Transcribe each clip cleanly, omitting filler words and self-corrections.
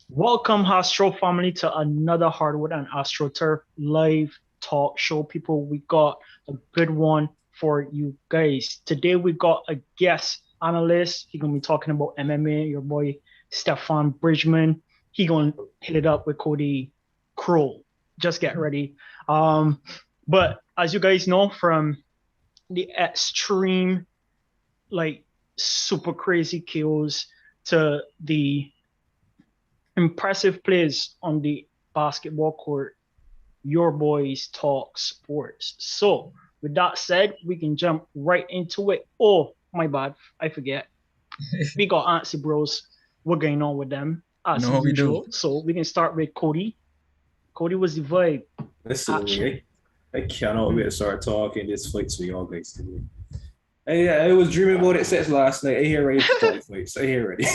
Welcome, Astro family, to another Hardwood and Astroturf live talk show. People, we got a good one for you guys. Today, we got a guest analyst. He's gonna be talking about MMA. Your boy Stefan Bridgman. He gonna hit it up with Cody Kroll. Just get ready. But as you guys know, from the extreme, like super crazy kills to the impressive plays on the basketball court, your boys talk sports. So, with that said, we can jump right into it. Oh, my bad, I forget. We got Antsy Bros. What's going on with them as No, we do. usual? So, we can start with Cody. Cody was the vibe. Listen, Action. I cannot wait to start talking this fights for y'all guys today. I was dreaming about it since last night. I hear ready to talk fights. I hear ready.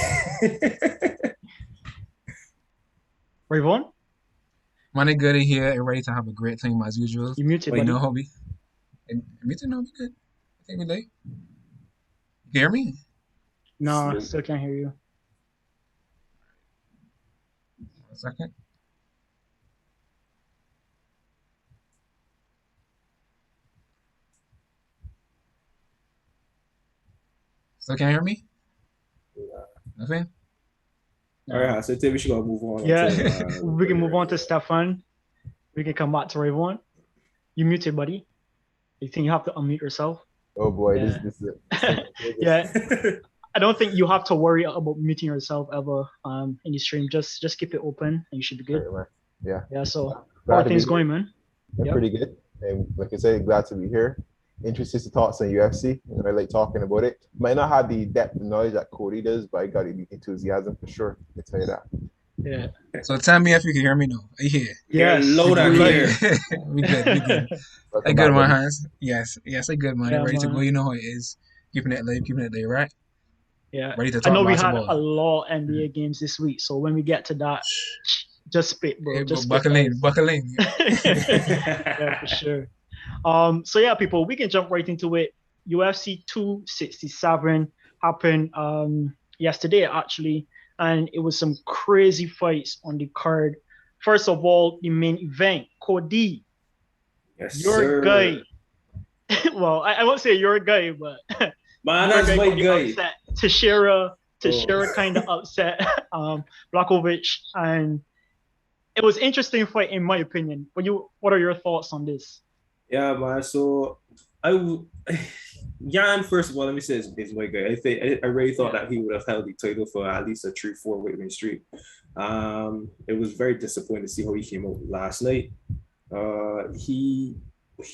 Rayvon, Money good in here and ready to have a great time as usual. you muted, But you buddy. know, hobby. Everything will be good. I think we late. You hear me? No, still can't hear you. 1 second. Still can't hear me? Nothing? All right, so I think we should go move on. Yeah, To, we can move on to Stefan. We can come back to Rayvon. You muted, buddy. You think you have to unmute yourself? Oh boy, Yeah. this is Yeah. I don't think you have to worry about muting yourself ever in the stream. Just keep it open and you should be good. Yeah. Yeah, so how Glad are to be things here. going, man? They're Yep. pretty good. And like I said, glad to be here. Interested to thoughts on UFC. I like talking about it. Might not have the depth of knowledge that Cody does, but I got the enthusiasm for sure. I can tell you that. Yeah. So tell me if you can hear me now. Are you here? Yes. load out we like here. it. we good. Welcome I good, back, my buddy. hands. Yes, I good, man. Yeah, Ready to man. go. You know how it is. Keeping it late, right? Yeah. Ready to I talk know we had basketball. a lot of NBA games this week, so when we get to that, just spit, bro. Hey, Just spit. buckle in. Yeah, for sure. So yeah, people, we can jump right into it. UFC 267 happened yesterday actually, and it was some crazy fights on the card. First of all, the main event, Cody, Yes, your sir. guy. Well, I won't say your guy, but Man, your that's guy my got the guy. upset. Teixeira kind of upset Blachowicz, and it was interesting fight in my opinion. What are your thoughts on this? Yeah, man. So Jan, first of all, let me say is my guy. I really thought that he would have held the title for at least a 3-4 weight win streak. It was very disappointing to see how he came out last night. He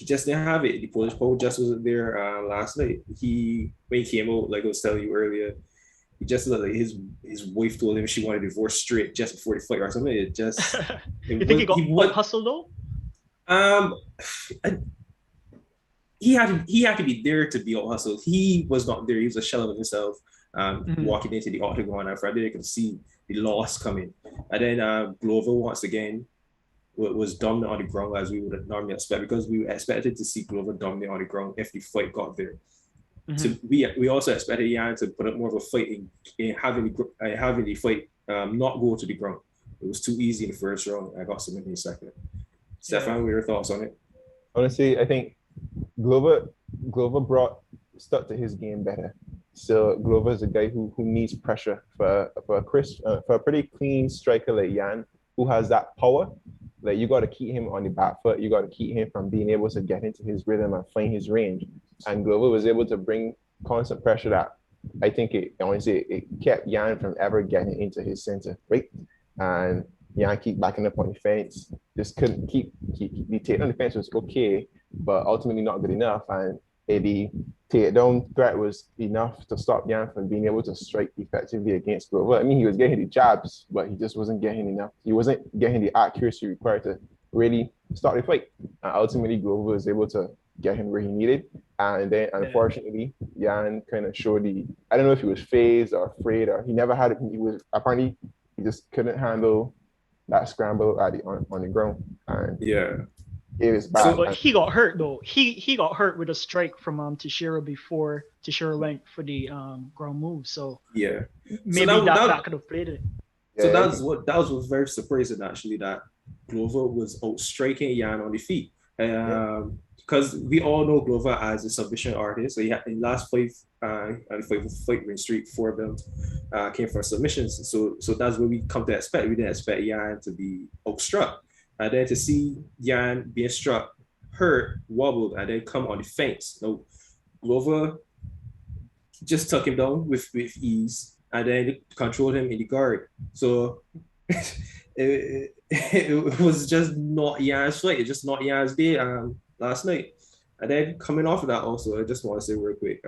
just didn't have it. The Polish pole just wasn't there last night. When he came out, like I was telling you earlier, he just looked like his wife told him she wanted a divorce straight just before the fight or something. It just You think he got hustled though? um he had to be there to be out hustled. He was not there. He was a shell of himself. Walking into the octagon after I could see the loss coming. And then Glover once again was dominant on the ground as we would normally expect, because we expected to see Glover dominate on the ground if the fight got there. So we also expected Jan to put up more of a fight in having the fight not go to the ground. It was too easy in the first round. I got submitted in the second. Stefan, what are your thoughts on it? Honestly, I think Glover stuck to his game better. So Glover is a guy who needs pressure for a pretty clean striker like Jan, who has that power. Like, you got to keep him on the back foot. You got to keep him from being able to get into his rhythm and find his range. And Glover was able to bring constant pressure that I think it kept Jan from ever getting into his center, right? And Jan keep backing up on the fence. Just couldn't keep the takedown on the fence was okay, but ultimately not good enough. And the takedown threat was enough to stop Jan from being able to strike effectively against Glover. I mean, he was getting the jabs, but he just wasn't getting enough. He wasn't getting the accuracy required to really start the fight. And ultimately, Glover was able to get him where he needed. And then, unfortunately, Jan kind of showed I don't know if he was phased or afraid, or he never had it. He just couldn't handle that scramble on the ground. And Yeah. It was bad. So, but he got hurt though. He got hurt with a strike from Teixeira before Teixeira went for the ground move. So Yeah. maybe So that could have played it. So that was very surprising actually, that Glover was out striking Yan on the feet. Because we all know Glover as a submission artist. So he had in the last fight win streak, 4 of them came from submissions. So that's what we come to expect. We didn't expect Yan to be outstruck. And then to see Yan being struck, hurt, wobbled, and then come on the feints. No, Glover just took him down with ease and then controlled him in the guard. So it was just not Yan's fight. It's just not Yan's day last night. And then coming off of that also, I just want to say real quick,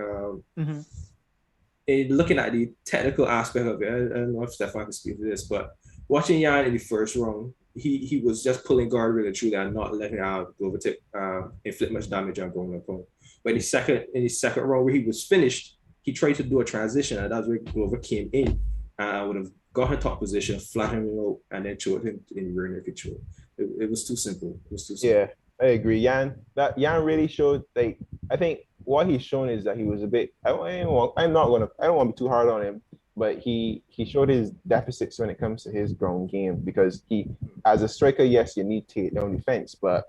in looking at the technical aspect of it, I don't know if Stefan can speak to this, but watching Yan in the first round, he was just pulling guard really truly and not letting Glover inflict much damage on going opponent. But in the second round where he was finished, he tried to do a transition, and that's where Glover came in. Would have got her top position, flattened him out, and then choked him in rear naked choke. It was too simple. Yeah, I agree. Yan really showed, like, I think what he's shown is that he was a bit. I don't want to be too hard on him, but he showed his deficits when it comes to his ground game, because he, as a striker, yes, you need to take down defense, but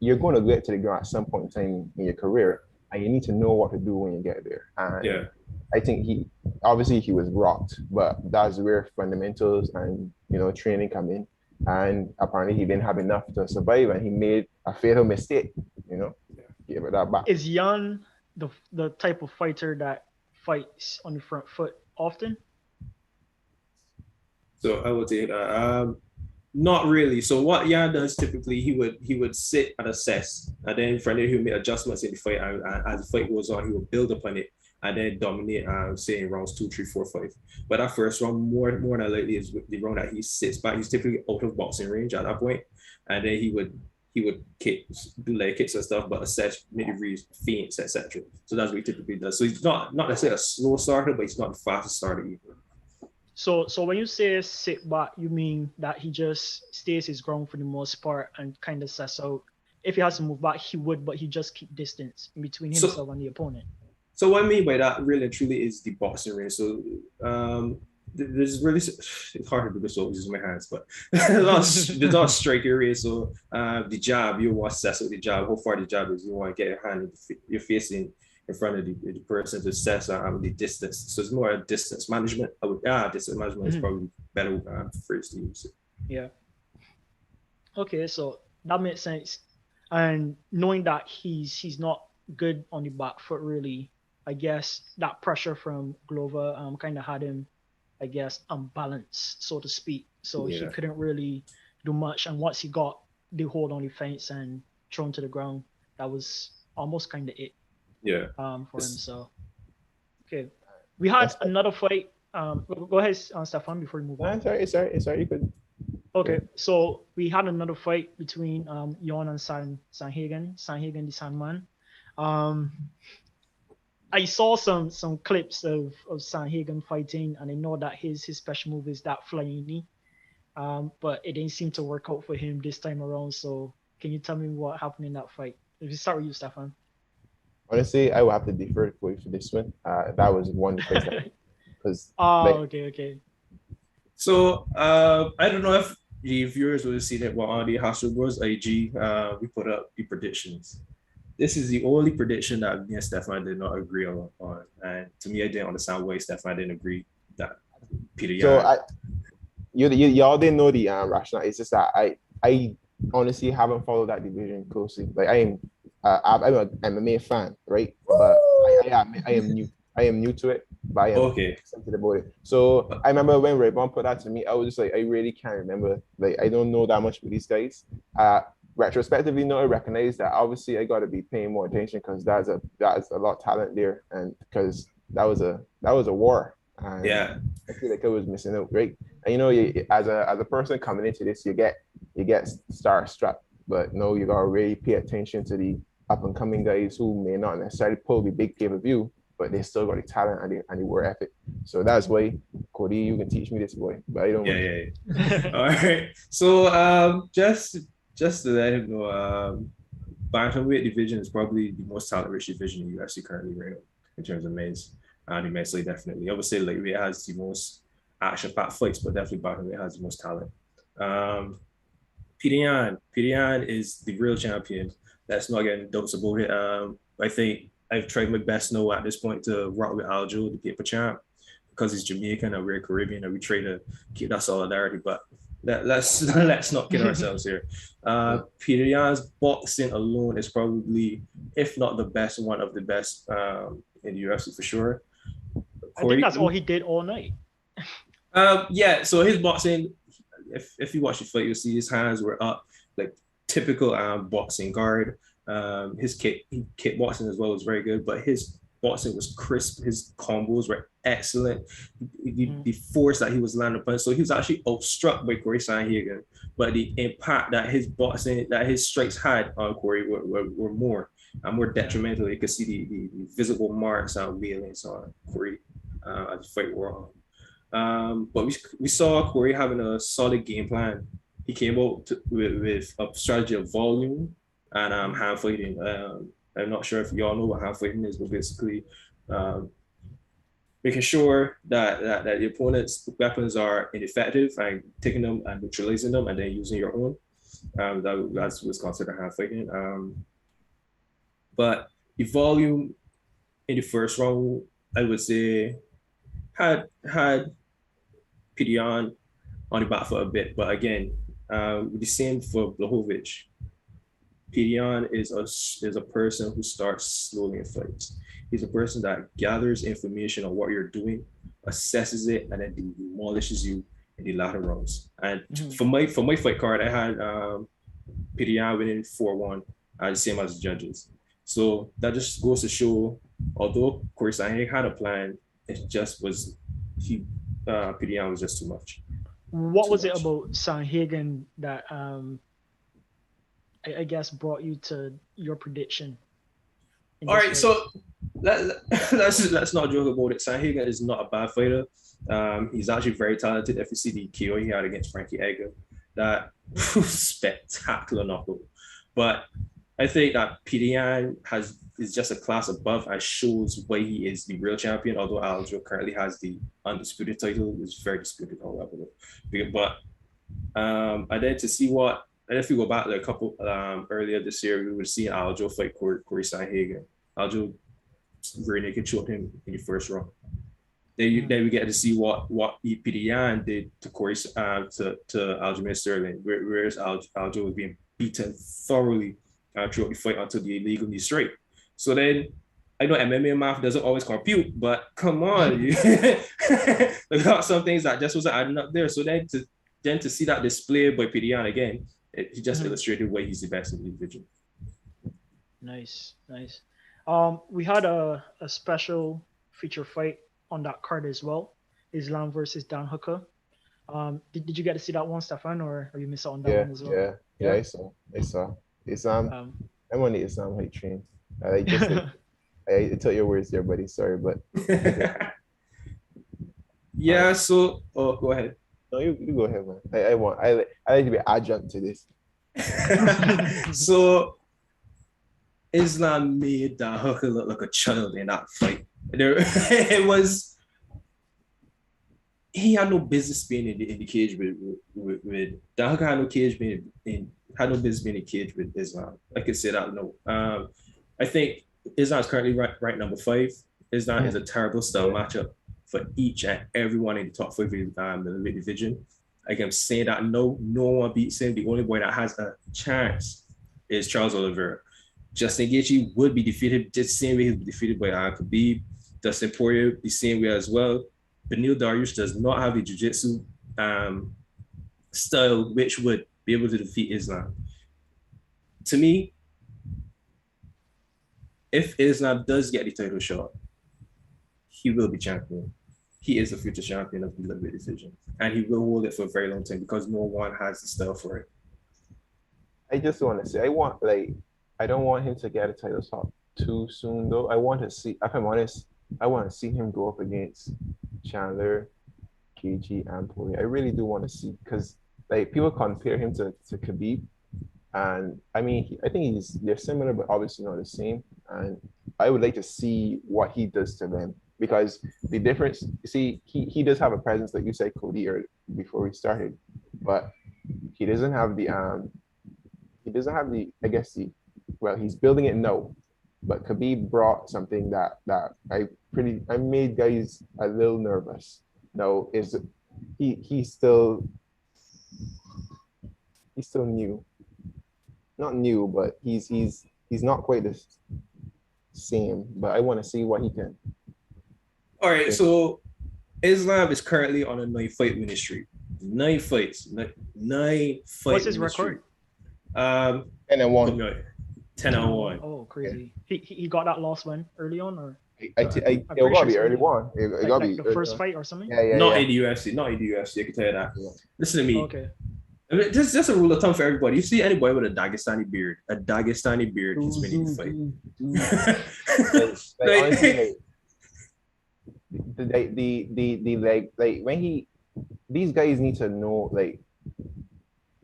you're going to get to the ground at some point in time in your career, and you need to know what to do when you get there. And I think he was rocked, but that's where fundamentals and training come in. And apparently he didn't have enough to survive, and he made a fatal mistake. Give it that back. Is Yan the type of fighter that fights on the front foot often? So I would say that not really. So what Yan does typically, he would sit and assess, and then from there he would make adjustments in the fight, and as the fight goes on, he will build upon it and then dominate, say in rounds 2, 3, 4, 5. But that first round, more than likely, is the round that he sits back. He's typically out of boxing range at that point, and then he would do leg kicks and stuff, but assess, maybe read feints, etc. So that's what he typically does. So he's not necessarily a slow starter, but he's not the fastest starter either. So when you say sit back, you mean that he just stays his ground for the most part and kind of sets out. If he has to move back, he would, but he just keep distance between himself and the opponent. So what I mean by that really and truly is the boxing range. So there's really, it's hard to do this with my hands, but there's a lot of strike areas. So the jab, you want to assess what the jab, how far the jab is. You want to get your hand, your face in front of the person to assess the distance. So it's more a distance management. Distance management is probably better phrase to use. Yeah. Okay, so that makes sense. And knowing that he's not good on the back foot, really, I guess that pressure from Glover kind of had him, I guess, unbalanced, so to speak. So he couldn't really do much. And once he got the hold on the fence and thrown to the ground, that was almost kind of it. Yeah. For him. So, okay, we had another fight. Go ahead, Stefan, before we move on. It's all right. You could. Okay, so we had another fight between Jan and Sanhagen the Sandman. I saw some clips of Sanhagen fighting, and I know that his special move is that flying knee, but it didn't seem to work out for him this time around. So can you tell me what happened in that fight? If we start with you, Stefan. Honestly, I will have to defer for this one. That was one place because. Okay. So I don't know if the viewers will see that on the Hostile Bros IG, we put up the predictions. This is the only prediction that me and Stefan did not agree on. And to me, I didn't understand why Stefan didn't agree that Peter Yan. So y'all didn't know the rationale. It's just that I honestly haven't followed that division closely. Like I'm an MMA fan, right? But I am new to it, but I am excited about it. So I remember when Raybon put that to me, I was just like, I really can't remember. Like, I don't know that much with these guys. Retrospectively, I recognize that obviously I got to be paying more attention because that's a lot of talent there, and because that was a war. And I feel like I was missing out, right? And as a person coming into this, you get starstruck, but no, you gotta really pay attention to the up and coming guys who may not necessarily pull the big pay-per-view, but they still got the talent and the work ethic. So that's why, Cody, you can teach me this, boy. But I don't. Yeah. All right. So just to let him know, bantamweight division is probably the most talent-rich division in UFC currently right now in terms of men's. And immensely, definitely. I would say lightweight has the most action-packed fights, but definitely bantamweight has the most talent. Pirian is the real champion. That's not getting doubts about it. I think I've tried my best now at this point to rock with Aljo, the paper champ, because he's Jamaican and we're Caribbean and we try to keep that solidarity. But let's not kid ourselves here. Pirian's boxing alone is probably, if not the best, one of the best in the UFC for sure. I think that's all he did all night. Yeah, so his boxing, if you watch the fight, you'll see his hands were up, like typical boxing guard. His kickboxing as well was very good, but his boxing was crisp. His combos were excellent. The force that he was landing upon, so he was actually outstruck by Corey Sanhagen, but the impact that his boxing, that his strikes had on Corey were more detrimental. You could see the visible marks and veilings on Corey as the fight wore on. But we saw Corey having a solid game plan. He came out with a strategy of volume and hand fighting. I'm not sure if y'all know what hand fighting is, but basically making sure that the opponent's weapons are ineffective and taking them and neutralizing them and then using your own. That's what's considered hand fighting. But the volume in the first round, I would say, had Pirian on the back foot a bit, but again, the same for Blachowicz. Pirian is a person who starts slowly in fights. He's a person that gathers information on what you're doing, assesses it, and then demolishes you in the latter rounds. And for my fight card, I had Pirian winning 4-1, the same as the judges. So that just goes to show, although Corey Sanhagen had a plan, it just was Pirian was just too much. What was it about Sanhagen that I guess brought you to your prediction? All right, so let's not joke about it. Sanhagen is not a bad fighter. He's actually very talented. If you see the KO he had against Frankie Edgar, that spectacular knockout. But I think that Pirian is just a class above and shows why he is the real champion, although Aljo currently has the undisputed title. It's very disputed, however. But I did to see what, and if you go back like a couple earlier this year, we were seeing Aljo fight Corey Sanhagen. Aljo very naked choked him in the first round. Then we get to see what Pirian did to Corey to Aljamain Sterling, whereas Aljo was being beaten thoroughly throughout the fight until the illegal knee straight. So then, I know MMA math doesn't always compute, but come on, we got some things that just wasn't adding up there. So then to see that display by Pirian again, he just illustrated why he's the best in the division. Nice. We had a special feature fight on that card as well. Islam versus Dan Hooker. Did you get to see that one, Stefan, or you missed out on that one as well? Yeah, I saw. Islam, I'm on the Islam hate train. I took your words there, buddy. Sorry, but yeah. So, go ahead. No, you go ahead, man. I like to be adjunct to this. So, Islam made Dan Hooker look like a child in that fight. He had no business being in the cage with Dan Hooker had no business being in the cage with Islam. I could say that. No, I think Islam is currently ranked number 5. Islam is a terrible style matchup for each and everyone in the top 5 in the division. Like I'm saying that no one beats him. The only boy that has a chance is Charles Oliveira. Justin Gaethje would be defeated just the same way he was defeated by Khabib. Dustin Poirier the same way as well. Beneil Dariush does not have the jiu-jitsu style which would be able to defeat Islam. To me, if Islam does get the title shot, he will be champion. He is the future champion of the lightweight division, and he will hold it for a very long time because no one has the style for it. I just want to say, I don't want him to get a title shot too soon, though. I want to see, if I'm honest, I want to see him go up against Chandler, KG, and Poirier. I really do want to see, because like people compare him to Khabib, And I mean, I think they're similar, but obviously not the same. And I would like to see what he does to them because the difference, see, he does have a presence, like you said, Cody, or before we started, but he doesn't have the, I guess well, he's building it now, but Khabib brought something that I made guys a little nervous. Now is he's still new, not new, but he's not quite the same. But I want to see what he can. All right, so Islam is currently on a 9-fight winning streak. 9 fights, 9 fights. What's his record? 10-1. 10-1. Oh, crazy! He got that last win early on, or It gotta be early one. It gotta be the first fight or something. Yeah. Not in the UFC. Not in the UFC. I can tell you that. Yeah. Listen to me. Okay. I mean, just a rule of thumb for everybody. You see anybody with a Dagestani beard, he's winning the fight. Like, honestly, like when these guys need to know, like,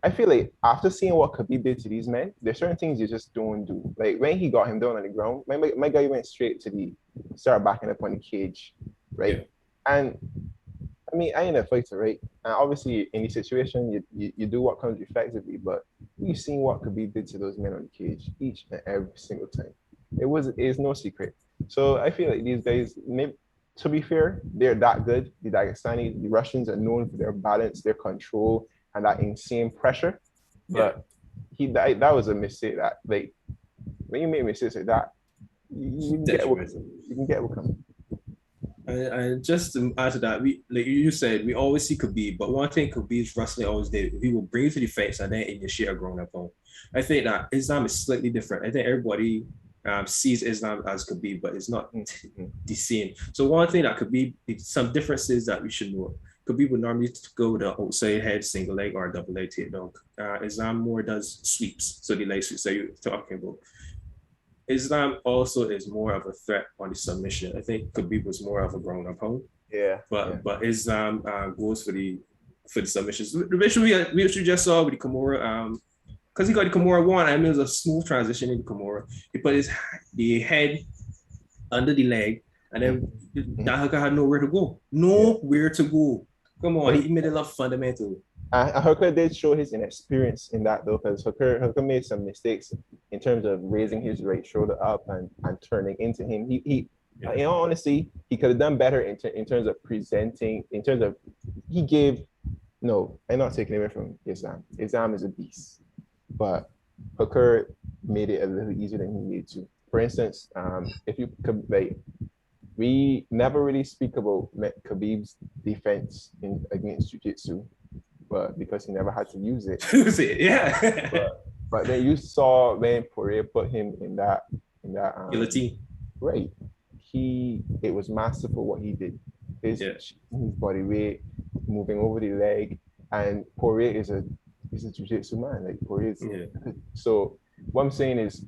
I feel like after seeing what Khabib did to these men, there's certain things you just don't do. Like when he got him down on the ground, my guy went straight to started backing up on the cage, right? Yeah. And I mean, I ain't a fighter, right? And obviously, in this situation, you do what comes reflexively, but you've seen what Khabib did to those men on the cage each and every single time. It's no secret. So I feel like these guys, maybe, to be fair, they're that good. The Russians are known for their balance, their control, and that insane pressure. But that was a mistake. That, like, when you make mistakes like that, you can get what comes. And just to add to that, we, like you said, we always see Khabib, but one thing Khabib's wrestling always did, he will bring you to the face and then initiate a grown up on. I think that Islam is slightly different. I think everybody sees Islam as Khabib, but it's not the same. So one thing that Khabib, some differences that we should know. Khabib would normally go the outside head, single leg, or double leg takedown. Islam more does sweeps, so the leg sweeps that you're talking about. Islam also is more of a threat on the submission. I think Khabib was more of a grown up home. Yeah. But Islam goes for the submissions. The mission we just saw with the Kimura, because he got the Kimura one, I mean, it was a smooth transition into Kimura. He put the head under the leg, and then Dahaka had nowhere to go. Nowhere to go. Come on, he made it look fundamental. Hooker did show his inexperience in that though, because Hooker made some mistakes in terms of raising his right shoulder up and turning into him. He in all honesty, he could have done better in terms of presenting, in terms of I'm not taking away from Islam. Islam is a beast. But Hooker made it a little easier than he needed to. For instance, if you could, like, we never really speak about Khabib's defense against jiu-jitsu, but because he never had to use it. Yeah. But then you saw when Poirier put him in that guillotine. Right. It was masterful what he did. His body weight, moving over the leg, and Poirier is a jiu-jitsu man. Like Poirier is so what I'm saying is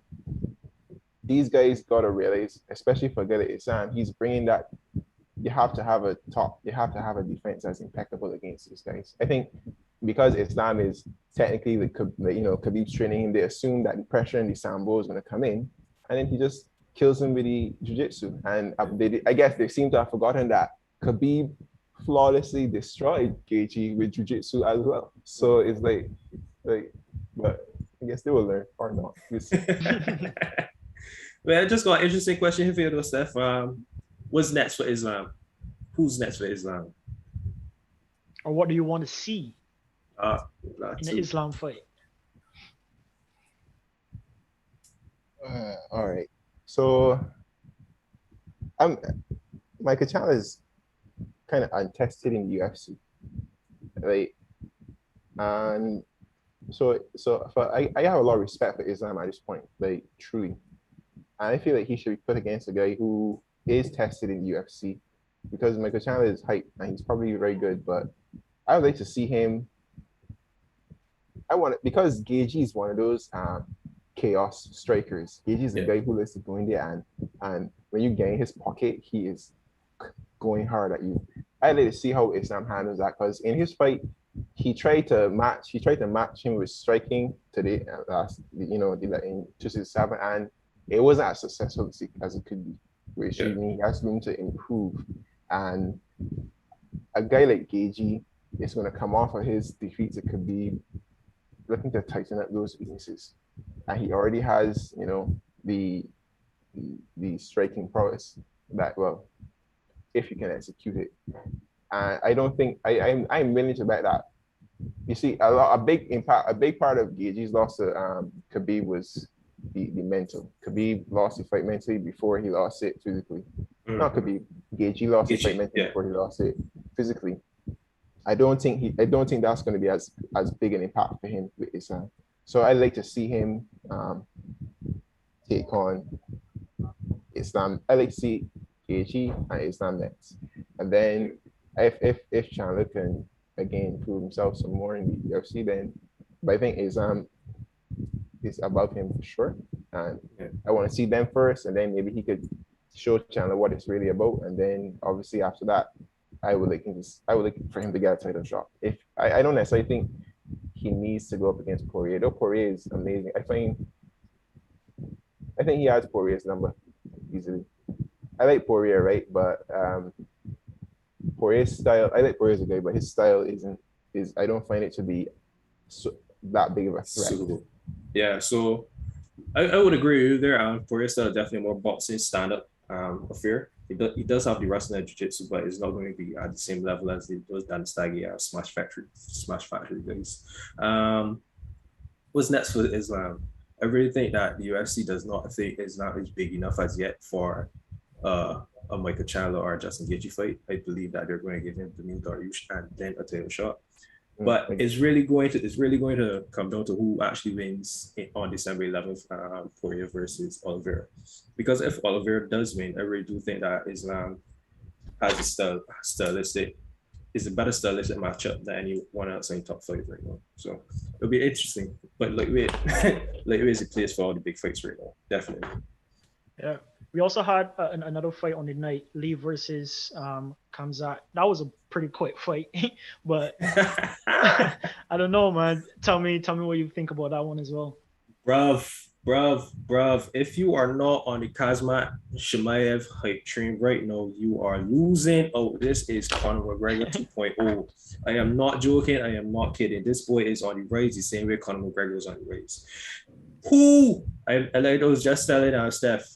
these guys gotta realize, especially for Gillet Islam, he's bringing that. You have to have a defense that's impeccable against these guys. I think because Islam is technically Khabib's training him, they assume that the pressure and the sambo is going to come in, and then he just kills him with the jiu-jitsu. And I guess they seem to have forgotten that Khabib flawlessly destroyed Gaethje with jiu-jitsu as well. So it's like, but I guess they will learn or not. Well, I just got an interesting question here for you, Steph. What's next for Islam? Who's next for Islam? Or what do you want to see in the Islam fight? All right. So Michael Chandler is kind of untested in the UFC, right? And so I have a lot of respect for Islam at this point, like truly. And I feel like he should be put against a guy who is tested in the UFC, because Michael Chandler is hype and he's probably very good, but I would like to see him. Because Gaethje is one of those chaos strikers. Gaethje is a guy who likes to go in there and when you get in his pocket, he is going hard at you. I'd like to see how Islam handles that, because in his fight he tried to match him with striking today, last, in 2007, and it wasn't as successful as it could be, which he has room to improve. And a guy like Gagey is going to come off of his defeats at Khabib looking to tighten up those weaknesses, and he already has, the striking prowess that, well, if you can execute it. And I don't think I'm willing to bet that. You see, a big part of Gagey's loss to Khabib was the mental. Khabib lost the fight mentally before he lost it physically. Not Khabib. Gagey lost the fight mentally before he lost it physically. I don't think that's going to be as big an impact for him with Islam. So I'd like to see him take on Islam. I like to see Gagey and Islam next, and then if Chandler can again prove himself some more in the UFC, then, but I think Islam is above him for sure, and I want to see them first, and then maybe he could show Chandler what it's really about, and then obviously after that, I would like for him to get a title shot. If I don't necessarily think he needs to go up against Poirier, though Poirier is amazing. I think he has Poirier's number easily. I like Poirier, right? But Poirier's style, I like Poirier as a guy, but his style I don't find it to be that big of a threat. Suitable. Yeah, so I would agree with you there. Poirier's style is definitely more boxing stand-up affair. He does have the wrestling and jiu-jitsu, but it's not going to be at the same level as those Dan Staggy Smash Factory guys. What's next for Islam? I really think that the UFC does not think Islam is big enough as yet for a Michael Chandler or a Justin Gaethje fight. I believe that they're going to give him the new Dariush and then a title shot. But it's really going to come down to who actually wins on December 11th, Poirier versus Oliveira. Because if Oliveira does win, I really do think that Islam has a is a better stylistic matchup than anyone else in top 5 right now. So it'll be interesting. But lightweight is a place for all the big fights right now, definitely. Yeah. We also had another fight on the night, Lee versus Kamzat. That was a pretty quick fight, but I don't know, man. Tell me what you think about that one as well. Bruv. If you are not on the Kazmat Shemaev hype train right now, you are losing. Oh, this is Conor McGregor 2.0. I am not joking. I am not kidding. This boy is on the rise the same way Conor McGregor is on the rise. I was just telling Steph,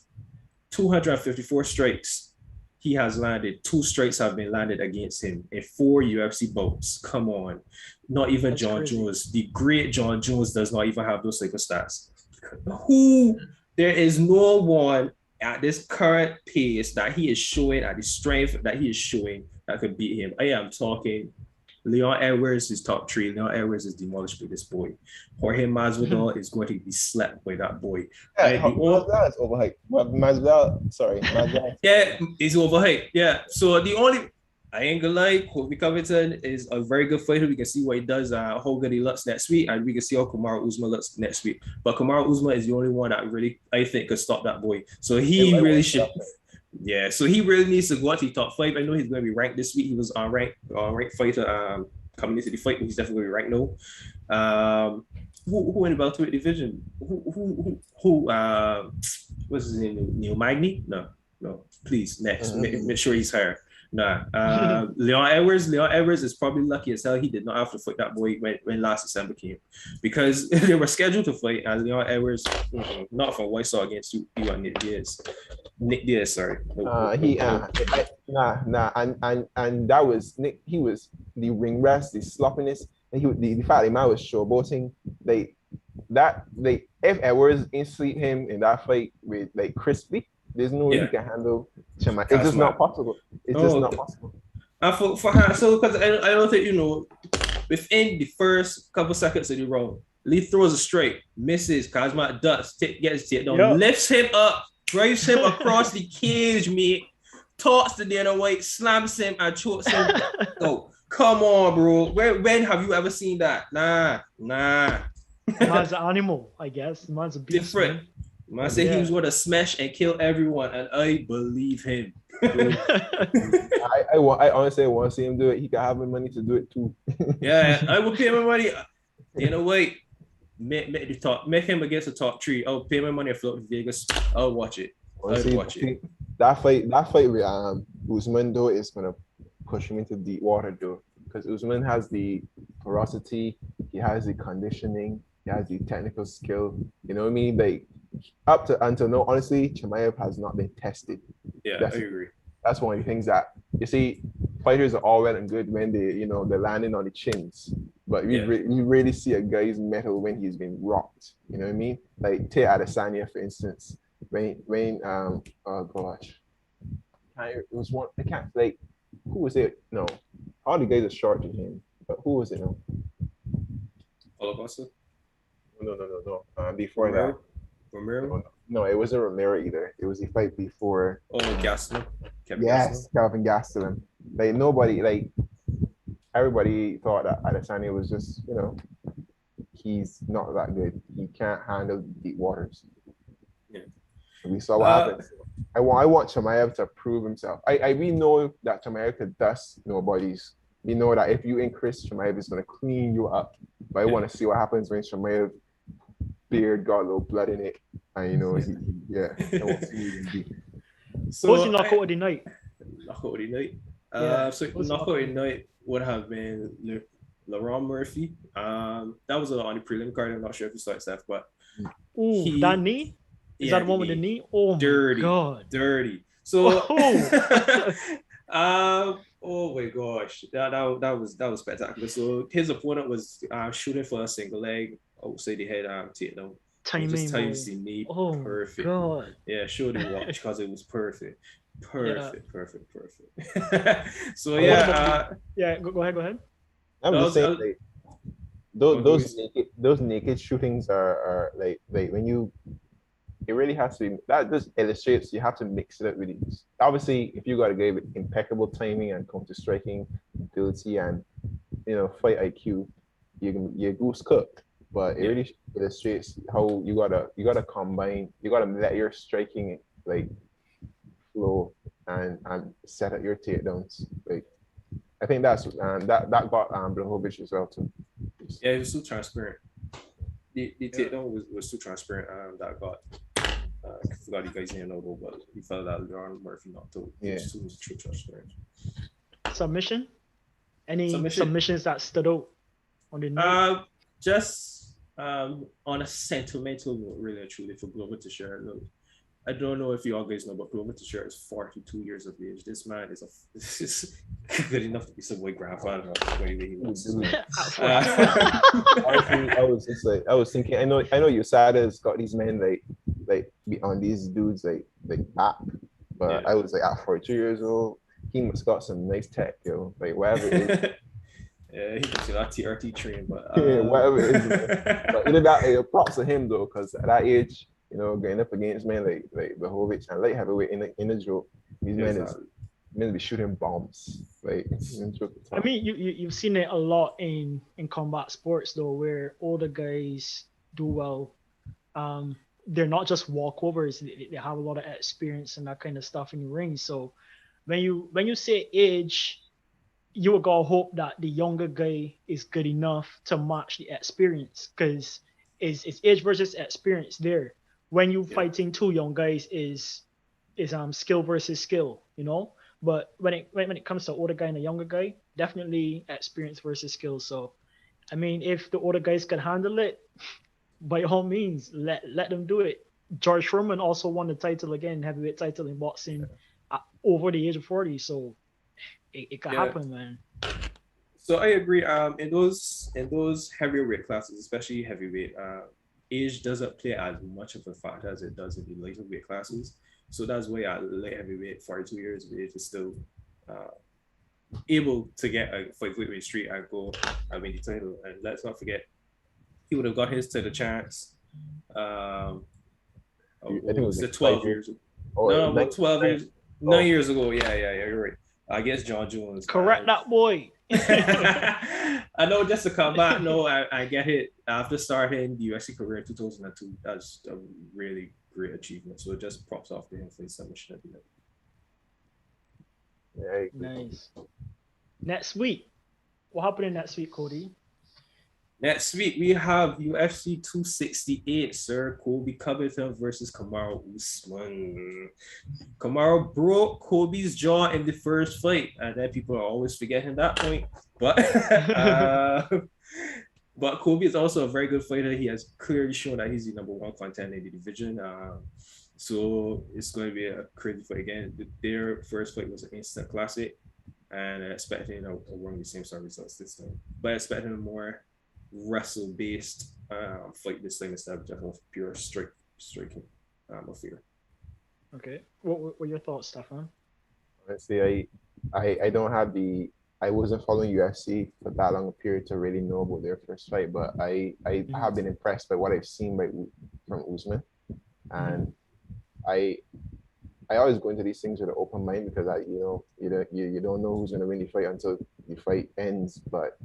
254 strikes he has landed. 2 strikes have been landed against him in 4 UFC bouts. Come on. Not even That's John crazy. Jones. The great John Jones does not even have those type of stats. There is no one at this current pace that he is showing, at the strength that he is showing, that could beat him. I am talking Leon Edwards is top 3. Leon Edwards is demolished by this boy. Jorge Masvidal is going to be slapped by that boy. Masvidal is overhyped. Masvidal. Yeah, he's overhyped. Yeah. So I ain't gonna lie, Kobe Covington is a very good fighter. We can see what he does, how good he looks next week, and we can see how Kamaru Usman looks next week. But Kamaru Usman is the only one that really, I think, could stop that boy. So he really should. Yeah, so he really needs to go out to the top 5. I know he's going to be ranked this week. He was on ranked fighter coming into the fight, but he's definitely going to be ranked now. Who in the welterweight division? Who what's his name? Neil Magny? No. Please, next. Make sure he's higher. Nah. Leon Edwards is probably lucky as hell he did not have to fight that boy when last December came, because they were scheduled to fight, and Leon Edwards, not from what I saw against you on Nick Diaz, sorry. And that was Nick. He was the ring rest, the sloppiness, and the fact that man was showboating. If Edwards in-sleep him in that fight with crisply, there's no way he can handle Chema. It's just not possible. It's just not possible. So because I don't think, within the first couple seconds of the round, Lee throws a straight, misses, Kazmat ducks, gets it down, lifts him up, drives him across the cage, mate, talks to Dana White, slams him and chokes him. Oh, come on, bro. When have you ever seen that? Nah. Man's an animal, I guess. Man's a beast. Different. Man. Man said he was going to smash and kill everyone, and I believe him. I honestly want to see him do it. He can have the money to do it too. Yeah, I will pay my money. You know, wait. Make him against the top 3. I'll pay my money and float to Vegas. I'll watch it. I'll watch it. That fight with Usman though is gonna push him into deep water though, because Usman has the ferocity, he has the conditioning, he has the technical skill. You know what I mean? Like until now, honestly, Chimaev has not been tested. Yeah, I agree. That's one of the things that you see. Fighters are all well and good when they're landing on the chins, but you really see a guy's metal when he's been rocked. You know what I mean? Like take Adesanya for instance. When oh gosh, it was one. I can't like who was it? No, all the guys are short to him, but who was it? No, Oliver? No. Before that, Romero? No, it wasn't Romero either. It was the fight before. Oh, Gastelum. Yes, Calvin Gastelum. Like everybody thought that Adesanya was just, he's not that good. He can't handle deep waters. Yeah. We saw what happened. I want Chimaev to prove himself. We know that Chimaev could dust nobodies. We know that if you increase, Chimaev is going to clean you up. But I want to see what happens when Chimaev beard got a little blood in it. And, I want to see what he can do. So what's the knockout of the night? Knockout of the night? So knockout of the night would have been Laurent Murphy. That was on the prelim card. I'm not sure if you saw it, Steph, but that knee? Is that the one with the knee? Oh dirty, my god, dirty. So, oh my gosh, that was spectacular. So his opponent was shooting for a single leg. I would say they had takedown. Timing, just times the knee, perfect. God. Yeah, show the watch because it was perfect. Perfect. So go ahead. I'm just saying, those naked shootings are like when you. It really has to be, that just illustrates you have to mix it up with these. Obviously, if you got a guy with impeccable timing and counter striking ability and fight IQ, you're goose cooked. But it really illustrates how you gotta combine, you gotta let your striking like flow and set up your takedowns. Like I think that's that got Blachowicz as well too. Yeah, it was too transparent. The takedown was too transparent. That got. I forgot you guys didn't know, but he felt that Laurent Murphy knocked out. Yeah. It was too transparent. Submission? Any submissions that stood out on the night? Just on a sentimental note, really and truly, for Glover Teixeira. I don't know if you all guys know, but Glover Teixeira is 42 years of age. This man is good enough to be some way grandfather when he wants. I was thinking, I know USADA's got these men like on these dudes like back, but I was like at 42 years old, he must got some nice tech, like whatever it is. Yeah, he just got TRT train, but whatever it is. But either that, props to him though, because at that age, going up against men like Blachowicz and light heavyweight in a joke, these men be shooting bombs. Like I mean, you've seen it a lot in combat sports though, where older guys do well. They're not just walkovers; they have a lot of experience and that kind of stuff in the ring. So when you say age, you would gotta hope that the younger guy is good enough to match the experience, because it's age versus experience there. When you fighting two young guys is skill versus skill, But when it comes to older guy and a younger guy, definitely experience versus skill. So, I mean, if the older guys can handle it, by all means, let them do it. George Foreman also won the title again, heavyweight title in boxing, over the age of 40. So, it can happen, man. So I agree. In those heavier weight classes, especially heavyweight, age doesn't play as much of a factor as it does in the lighter weight classes. So that's why at light heavyweight, 42 years of age, is still able to get a flyweight street and go and win the title. And let's not forget, he would have got his title chance. I think it was 12 years ago. No, 12 years. 9 years ago. Yeah, you're right. I guess John Jones. Correct that boy. I know, just to come back. No, I get it. After starting the UFC career in 2002, that's a really great achievement. So just props off to him for his submission at the end. Yeah, Nice. Next week. What happened next week, Cody? Next week, we have UFC 268, sir. Colby Covington versus Kamaru Usman. Kamaru broke Colby's jaw in the first fight, and then people are always forgetting that point. But but Colby is also a very good fighter. He has clearly shown that he's the number one contender in the division. So it's going to be a crazy fight again. Their first fight was an instant classic, and expecting around the same sort of results this time. But expecting a more wrestle-based fight this time instead of just a pure striking affair. Okay. What were your thoughts, Stefan? Honestly, I don't have I wasn't following UFC for that long a period to really know about their first fight, but I have been impressed by what I've seen from Usman, and I always go into these things with an open mind because you don't know who's gonna win the fight until the fight ends. But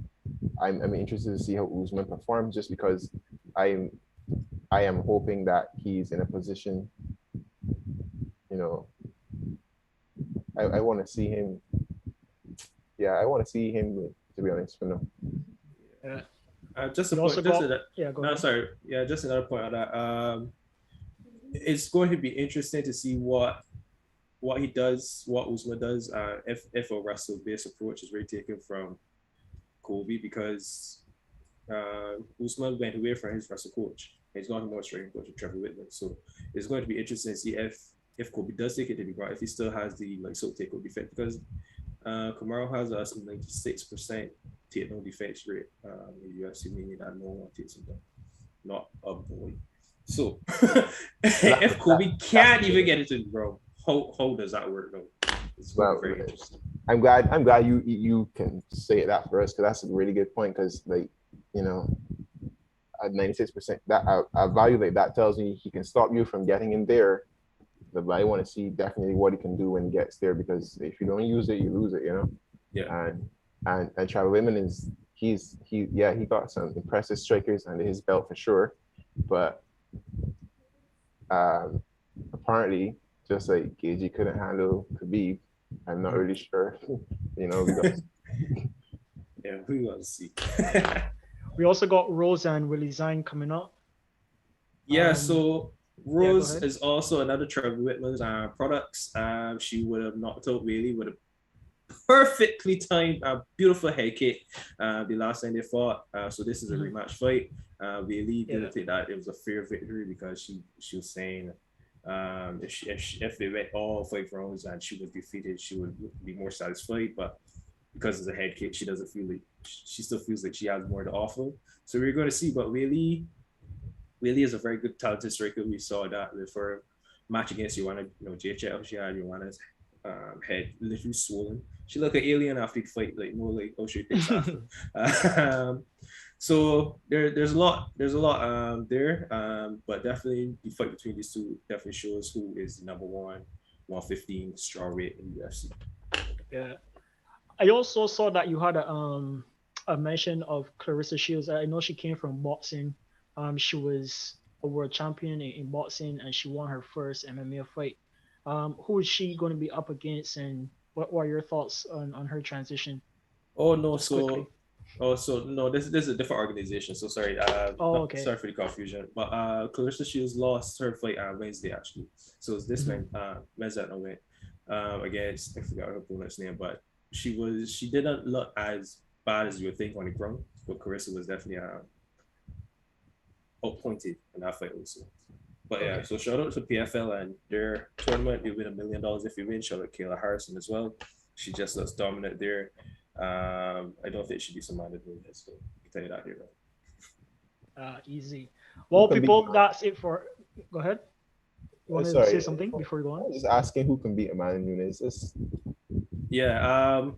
I'm interested to see how Usman performs, just because I am hoping that he's in a position. I want to see him. Yeah, I want to see him, to be honest, for now. Yeah. Just a point. Just another point on that. It's going to be interesting to see what he does, what Usman does, if a wrestle-based approach is really taken from Colby, because Usman went away from his wrestle coach. He's not more striking coach with Trevor Whitman. So it's going to be interesting to see if Colby does take it to the ground, if he still has the takeover defense, because Kamaru has a 96% takedown defense rate in the UFC, meaning that no one takes him down. Not a boy. So if Colby can't even get it to the ground, how does that work though? It's very interesting. I'm glad you can say that for us, because that's a really good point, because at 96%, that I value that tells me he can stop you from getting in there. But I want to see definitely what he can do when he gets there, because if you don't use it, you lose it, Yeah. And Trevor Whitman he got some impressive strikers under his belt for sure, but apparently, just like KG couldn't handle Khabib, I'm not really sure, because yeah, we will see. We also got Rose and Willie Zine coming up. Yeah, so Rose is also another Trevor Whitman's products. She would have knocked out Willie with a perfectly timed, beautiful head kick the last time they fought. So this is a rematch fight. Willie didn't think that it was a fair victory, because she was saying if they went all 5 rounds and she was defeated, she would be more satisfied. But because it's a head kick, she doesn't feel she still feels like she has more to offer. So we're going to see. But Willie is a very good, talented striker. We saw that with her match against Joanna, JHL. She had Joanna's head literally swollen. She looked an alien after the fight, she thinks after. So there's a lot there. But definitely the fight between these two definitely shows who is the number 115 strawweight in the UFC. Yeah. I also saw that you had a mention of Clarissa Shields. I know she came from boxing. She was a world champion in boxing, and she won her first MMA fight. Who is she going to be up against, and what are your thoughts on her transition? Oh no, no, this is a different organization. So sorry. Okay. Sorry for the confusion. But Clarissa Shields lost her fight on Wednesday actually. So it's this Wednesday night against, I forgot her opponent's name, but she didn't look as bad as you would think on the ground. But Clarissa was definitely outpointed in that fight also. But yeah, so shout out to PFL and their tournament. You win $1 million if you win. Shout out to Kayla Harrison as well. She just looks dominant there. I don't think she'd be surrounded with this, so I can tell you that here. Easy. Well, people, that's it for. Go ahead. You want to say something before we go on? I was just asking who can beat Amanda Nunes. Yeah,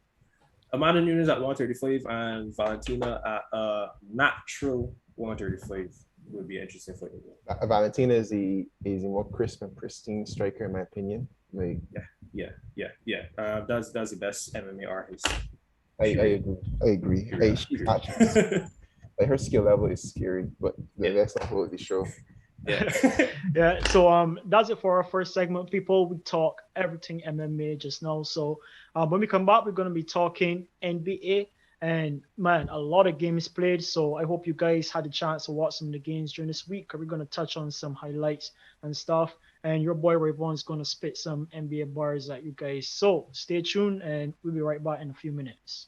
Amanda Nunes at 135 and Valentina at natural 135 would be an interesting fight. Valentina is the more crisp and pristine striker, in my opinion. Yeah. That's the best MMA artist. I agree. She's actually, her skill level is scary, but that's not what the show. Yeah. Yeah, so that's it for our first segment, people. We talk everything MMA just now. So when we come back, we're gonna be talking NBA. And man, a lot of games played. So I hope you guys had a chance to watch some of the games during this week. We're gonna touch on some highlights and stuff. And your boy Rayvon's gonna spit some NBA bars at you guys. So stay tuned, and we'll be right back in a few minutes.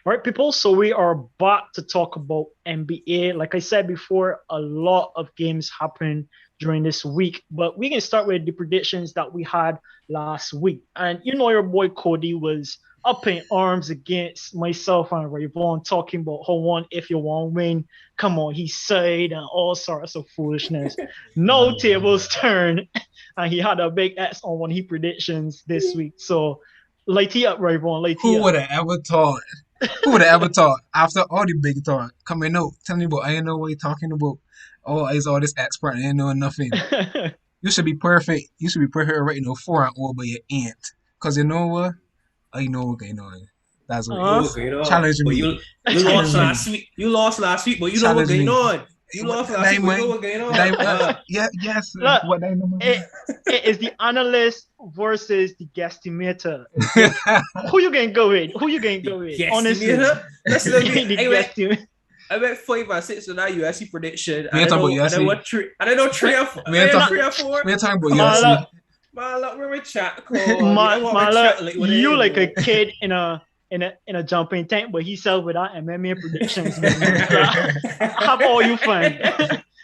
All right, people. So we are back to talk about NBA. Like I said before, a lot of games happened during this week, but we can start with the predictions that we had last week. And you know, your boy Cody was up in arms against myself and Rayvon talking about how one if you want to win, come on, he said, and all sorts of foolishness. No tables turned, and he had a big X on one of his predictions this week. So light it up, Rayvon. Light Who it would up. have ever thought? Who would have ever thought? After all the big talk coming out, telling me about I ain't know what you're talking about. Oh, is all this expert and I ain't know nothing. You should be perfect. You should be perfect right now 4-0, but you ain't. Cause you know what? I know okay, no. That's what it Uh-huh. is. Okay, no. Challenge But me. you Challenge lost me. last week. You lost last week, but you know what's Challenge going me. on. You lost last week, but you know what's going on. Yes. Look, What I know. it is the analyst versus the guesstimator. Who you gonna go with? Who you gonna go with? Honestly, Guesstimator? Let's look the at guesstimator. I bet 5 or 6 on that UFC prediction. We ain't talking about I don't know UFC. what three. I don't know 3 or 4. We ain't talking 3 or 4. We ain't talking about Man, UFC. look, Man, look, we're with chat. Call. I want my look, chat like you like a kid in a jumping tank, but he sells without MMA predictions. Have all you fun.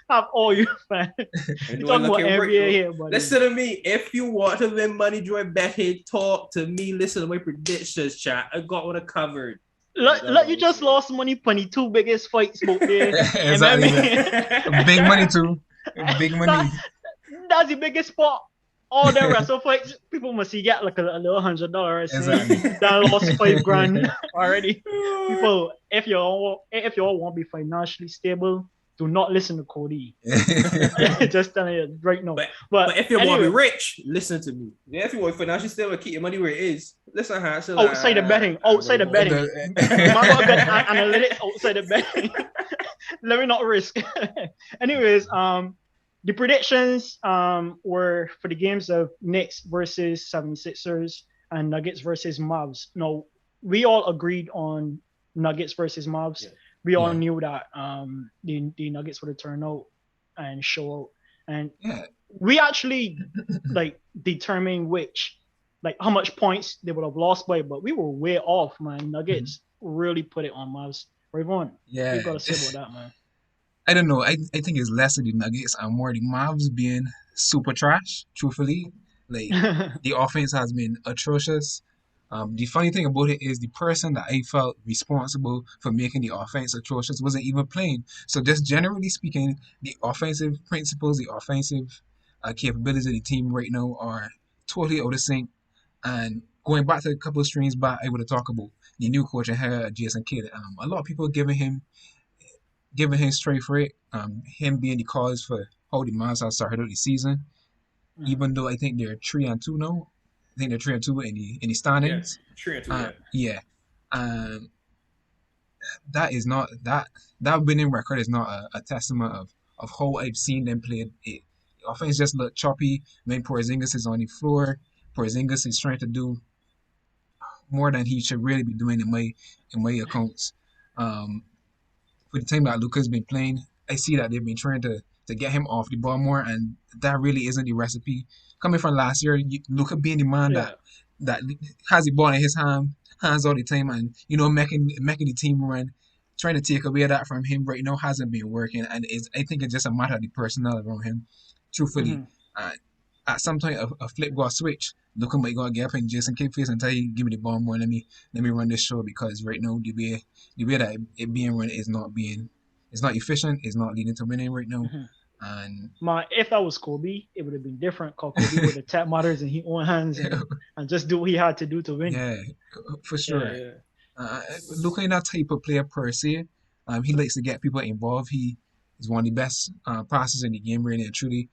Have all you fun. You talking about NBA here, buddy. Listen to me. If you want to win money during betting, talk to me. Listen to my predictions, chat. I got one covered. Look, you just lost money on the 2 biggest fights both there. Exactly. Big money too. Big money. That's the biggest spot. All the wrestle fights, people must see get like a little $100. Exactly. That lost $5,000 already. People, if you all want to be financially stable, do not listen to Cody. Just telling you right now. But if you want to anyway, be rich, listen to me. Yeah, if you want financially stable, keep your money where it is. Listen, Hansel. outside the betting. Man got good analytics outside the betting. Let me not risk. Anyways, the predictions were for the games of Knicks versus 76ers and Nuggets versus Mavs. No, we all agreed on Nuggets versus Mavs. Yeah. We all knew that the Nuggets would have turned out and show out. And we actually like determined how much points they would have lost by, but we were way off, man. Nuggets really put it on Mavs. Rayvon, you got to say about that, man. I don't know. I think it's less of the Nuggets and more the Mavs being super trash, truthfully. Like, the offense has been atrocious. The funny thing about it is the person that I felt responsible for making the offense atrocious wasn't even playing. So just generally speaking, the offensive principles, the offensive capabilities of the team right now are totally out of sync. And going back to a couple of streams back, I would have talked about the new coach and her, Jason Kidd. A lot of people giving him straight for it. Him being the cause for how the Mavs have started out the season. Even though I think they're 3-2 now. I think they're 3-2 in the standings. Yeah, 3-2. Yeah. That is not that winning record is not a testament of how I've seen them play. The offense just look choppy when Porzingis is on the floor. Porzingis is trying to do more than he should really be doing in my accounts. For the time that Luka's been playing, I see that they've been trying to get him off the ball more, and that really isn't the recipe. Coming from last year, Luka being the man that has the ball in his hands all the time, and making the team run, trying to take away that from him right now hasn't been working, and I think it's just a matter of the personnel around him. Truthfully, at some time a flip got switch. Luka might go get up in Jason Kidd face and tell you, give me the ball more. Let me run this show, because right now the way that it being run is not efficient. It's not leading to winning right now. And if that was Kobe, it would have been different. Cause Kobe would have tapped matters in his own hands and just do what he had to do to win. Yeah, for sure. Luka ain't that type of player per se. He likes to get people involved. He is one of the best passers in the game, really and truly.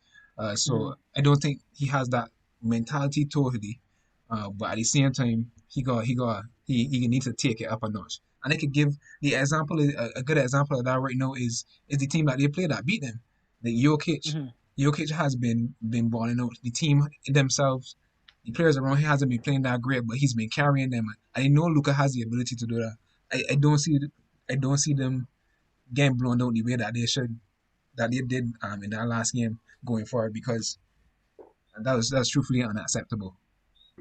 So I don't think he has that mentality totally. But at the same time, he needs to take it up a notch. And I could give the example, a good example of that right now is the team that they play that beat them. The Jokic. Jokic has been balling out. The team themselves, the players around him hasn't been playing that great, but he's been carrying them. I know Luka has the ability to do that. I don't see them getting blown out the way that they did in that last game going forward, because that was truthfully unacceptable.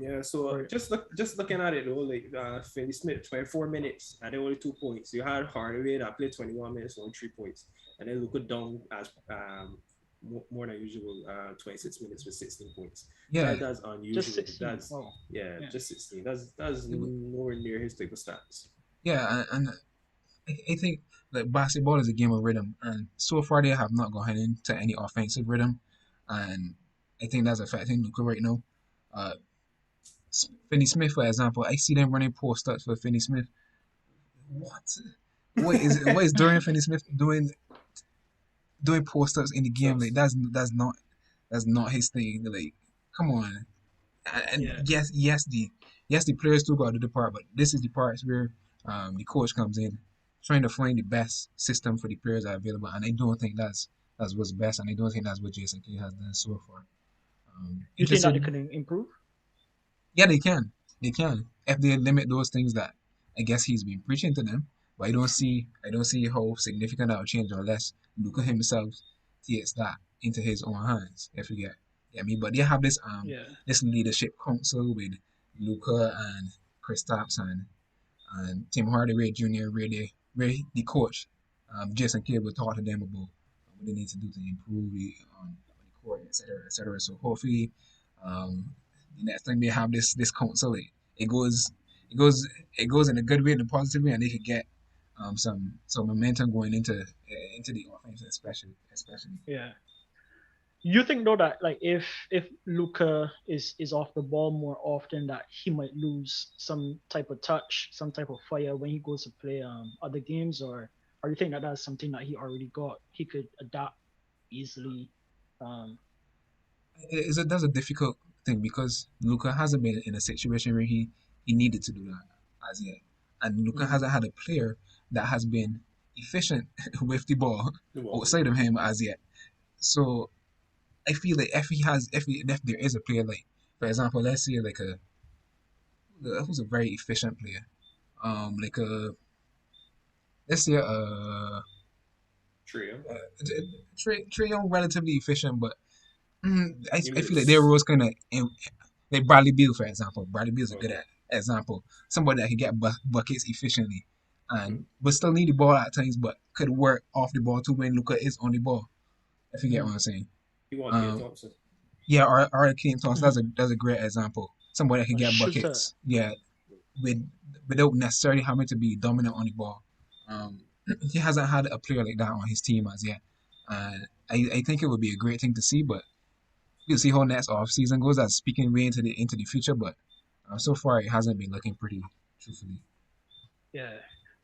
Yeah, so Right. just looking at it though, like Finney Smith, 24 minutes, and then only 2 points. You had Hardaway that played 21 minutes, only 3 points, and then Luka Dong as more than usual, 26 minutes with 16 points. Yeah, That's Just unusual. 16. That's Oh, yeah, yeah. just 16. That's nowhere near his type of stats. yeah, and I think like basketball is a game of rhythm, and so far they have not gone into any offensive rhythm, and I think that's affecting Luka right now. Uh, Finney Smith, for example, I see them running post ups for Finney Smith. What? What is Dorian Finney Smith doing post ups in the game? Like So that's not his thing. Like, come on. And Yeah. yes, the players still got to do the part, but this is the parts where the coach comes in, trying to find the best system for the players that are available, and I don't think that's what's best, and I don't think that's what Jason Kidd has done so far. You think that Interested? it can improve? Yeah, they can if they limit those things that I guess he's been preaching to them. But I don't see how significant that will change unless Luka himself takes that into his own hands. If you get me, but they have Yeah. this leadership council with Luka and Kristaps and Tim Hardaway Jr. where the coach Jason Kidd will talk to them about what they need to do to improve on the court, etc., etc. So hopefully, um, the next time they have this council, it goes it goes it goes in a good way, in a positive way, and they could get some momentum going into the offense, especially. Yeah. You think though that like if Luca is off the ball more often, that he might lose some type of touch, some type of fire when he goes to play other games, or you think that that's something that he already got, he could adapt easily? Um, That's a difficult thing because Luka hasn't been in a situation where he needed to do that as yet, and Luka mhm. hasn't had a player that has been efficient with the ball Well, outside of him as yet. So I feel like if there is a player like, for example, let's say like who's a very efficient player, like let's say trio. Trey Young relatively efficient, but He I feel like their moves. roles kind of like Bradley Beal, for example. Bradley Beal is a good Okay. example. Somebody that can get buckets efficiently, Hmm. and but still need the ball at times, but could work off the ball too when Luca is on the ball. If you get what Mhm. I'm saying. He want Kate Um, Thompson. yeah, or Kane Thompson. Mhm. That's a great example. Somebody that can A get shooter. buckets. Yeah, with without necessarily having to be dominant on the ball. Um, he hasn't had a player like that on his team as yet, and I think it would be a great thing to see. But we'll see how next off season goes. That's speaking way into the future, but so far it hasn't been looking pretty, truthfully. Yeah.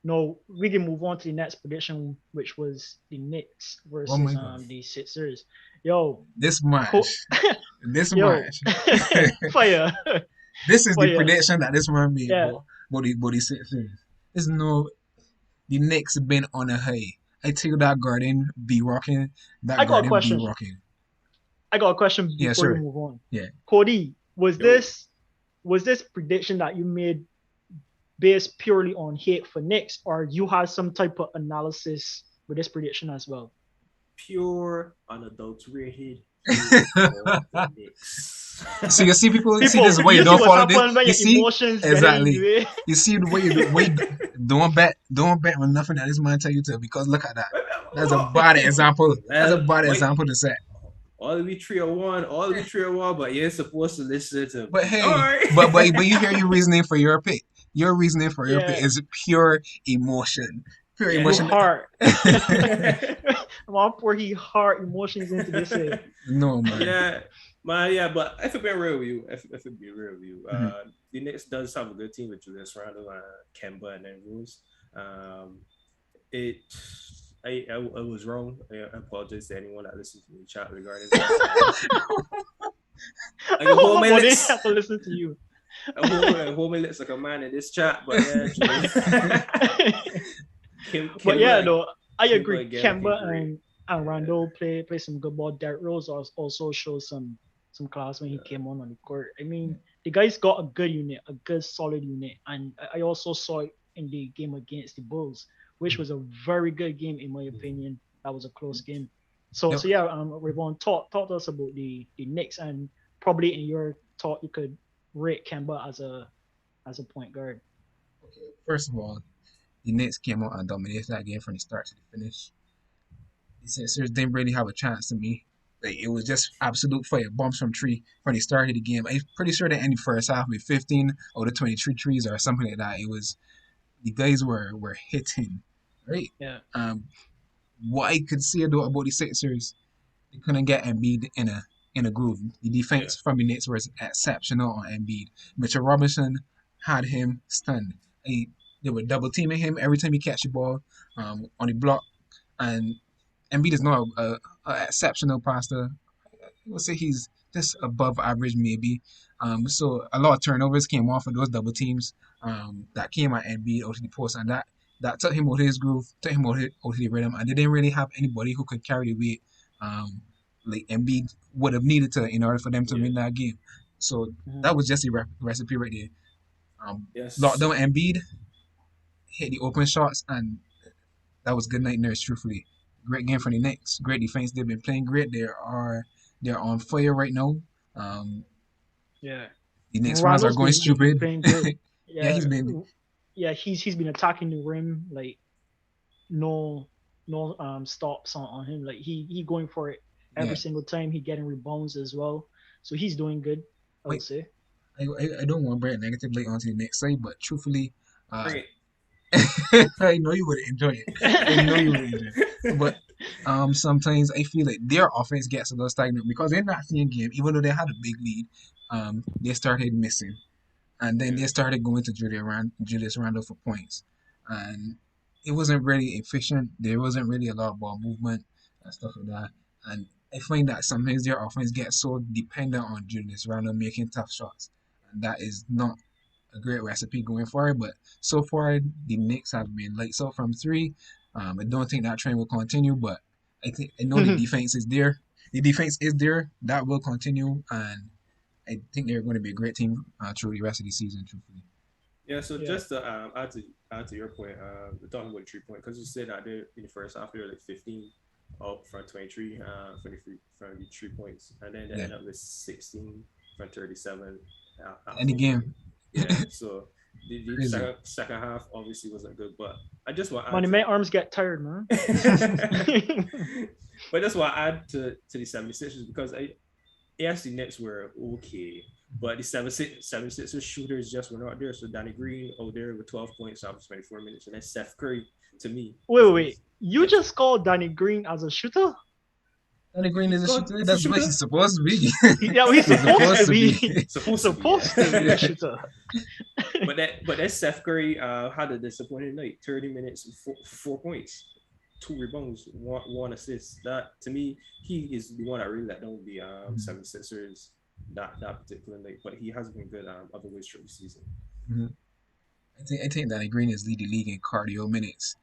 No, we can move on to the next prediction, which was the Knicks Oh versus my god, the Sixers. Yo, this co- match, this yo, match, fire, this is the fire. prediction that this man made, Yeah, body Sixers. There's no the Knicks been on a high. I tell you that garden be rocking, that I got a garden be question. rocking. I got a question Yeah, before you sure. move on. Yeah. Cody, Yo, was this prediction that you made based purely on hate for Knicks, or you had some type of analysis with this prediction as well? pure unadulterated hate for the Knicks. So you see people see this People, is why you you see don't what's follow this. happening when You your see emotions getting in the exactly. way. You see the way you don't bet on nothing that this man tell you to because look at that. That's a bad example. That's a Well, bad wait. example to set. All we 301, but you're supposed to listen to But me. All hey, right. but you hear your reasoning for your pick. Your reasoning for your pick Yeah, is pure emotion. Pure you Yeah. emotion. heart. I'm pour he heart emotions into this. No man. Yeah, man, yeah, but if it be real with you, if it be real with you, Mhm. the Knicks does have a good team with Julius Randle, Kemba, and then Rose. Um, it, I was wrong. I apologize to anyone that listens to me chat regarding that. I can hold my Nobody lips. have to listen to you. I hold my lips like a man in this chat, but yeah, Julius. But yeah, Kimba, no, I Kimba agree. again looking Kemba great. and Yeah, Randall play some good ball. Derrick Rose also showed some class when he came on the court. I mean, the guys got a good unit, a good solid unit, and I also saw it in the game against the Bulls, which was a very good game in my opinion. That was a close game. So Yep. yeah, Ravon, talk to us about the Knicks, and probably in your talk you could rate Kemba as a point guard? Okay, first of all, the Knicks came out and dominated that game from the start to the finish. The Sixers didn't really have a chance to me. Like, it was just absolute fire, bombs from three from the start of the game. I'm pretty sure they ended first half with 15 out of 23 trees or something like that. It was the guys were hitting, right? Yeah. What I could see though about the Sixers, they couldn't get Embiid in a groove. The defense from the Knicks was exceptional on Embiid. Mitchell Robinson had him stunned. They were double teaming him every time he catch the ball on the block, and Embiid is not a exceptional passer. I would say he's just above average maybe. So a lot of turnovers came off of those double teams that came at Embiid out of the post, and that took him out of his groove, took him out of the rhythm, and they didn't really have anybody who could carry the weight like Embiid would have needed to in order for them to win that game. So that was just a recipe right there. Locked down Embiid, hit the open shots, and that was good night nurse. Truthfully, great game for the Knicks. Great defense. They've been playing great. They're on fire right now. Yeah. The Knicks fans are going stupid. Yeah, he's been. Yeah, he's been attacking the rim like no stops on him. Like he going for it every single time. He getting rebounds as well. So he's doing good, I would say. I don't want to bring it negatively onto the next side, but truthfully, I know you would enjoy it. I know you would enjoy it. But sometimes I feel like their offense gets a little stagnant because they're not seeing game, even though they had a big lead. They started missing, and then they started going to Julius Randle for points, and it wasn't really efficient. There wasn't really a lot of ball movement and stuff like that. And I find that sometimes their offense gets so dependent on Julius Randle making tough shots, and that is not a great recipe going forward. But so far, the Knicks have been lights out from three. I don't think that trend will continue, but I know the defense is there. The defense is there. That will continue, and I think they're going to be a great team through the rest of the season. Truthfully. Yeah. So just to add to your point, talking about 3 point, because you said that they in the first half they were like 15 up from 23 from the 3 points, and then they ended up with 16 from 37. In the game. Yeah. So the second half obviously wasn't good, but I just want to my arms get tired, man. But that's why I add to the 76ers because the Nets were okay, but the 76ers shooters just were not there. So Danny Green out there with 12 points after 24 minutes, and then Steph Curry to me. Wait. You just called Danny Green as a shooter? Danny Green is a shooter. That's what he's supposed to be. Yeah, he's supposed to be. Supposed to be a shooter. But that Steph Curry had a disappointing night. 30 minutes, 4 points, 2 rebounds, one assist. That to me, he is the one that really let down the 76ers that particular night. But he has been good otherwise through the season. Mm-hmm. I think Danny Green is leading the league in cardio minutes.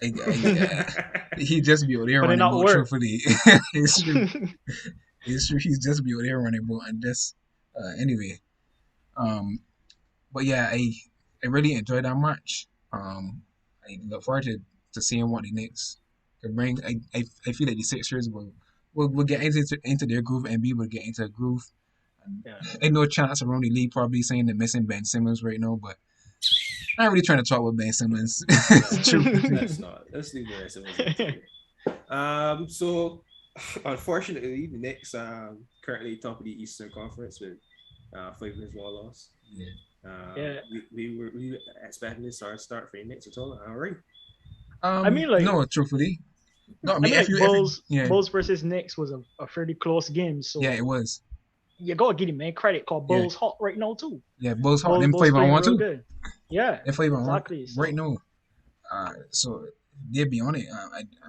He just be out there running more. Truthfully, it's true. It's true. He's just be out there running more, and just anyway. But yeah, I really enjoyed that match. I look forward to seeing what the Knicks can bring. I feel like the Sixers will get into their groove, and be able to get into a groove. Ain't no chance around the league probably saying they're missing Ben Simmons right now, but I'm not really trying to talk with Ben Simmons. That's not. Let's leave Ben Simmons. So unfortunately, the Knicks currently top of the Eastern Conference with 5 wins, 1 loss. We were expecting this start for the Knicks at all. All right. I mean, like, no, truthfully, no. I mean, Bulls versus Knicks was a fairly close game. So yeah, it was. You gotta give him man credit. Called Bulls hot right now too. Yeah, Bulls hot. Them 5-1 too. Good. Yeah, they're 5-1 exactly. Right now. So they'll be on it.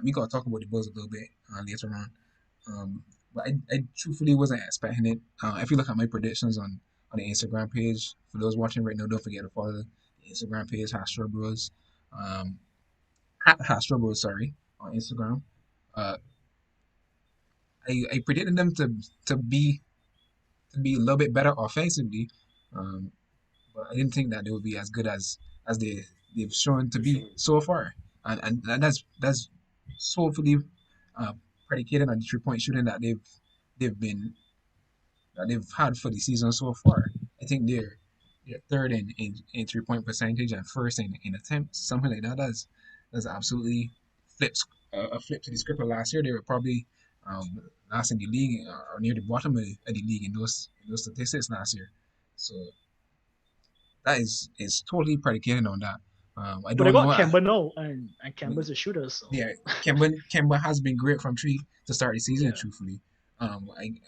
We gotta talk about the Bulls a little bit later on. But I truthfully wasn't expecting it. If you look at my predictions on the Instagram page, for those watching right now, don't forget to follow the Instagram page, #Strawbros. #Strawbros, sorry, on Instagram. I predicted them to be a little bit better offensively, but I didn't think that they would be as good as they've shown to be so far, and that's solely predicated on the 3-point shooting that they've had for the season so far. I think they're third in 3-point percentage and first in attempts, something like that. That's absolutely flips a flip to the script of last year. They were probably last in the league or near the bottom of the league in those statistics last year. So that is totally predicated on that. I But they don't know. got Kemba no, and Kemba's a shooter, so Yeah, Kemba has been great from three to start the season. yeah. Truthfully, I'm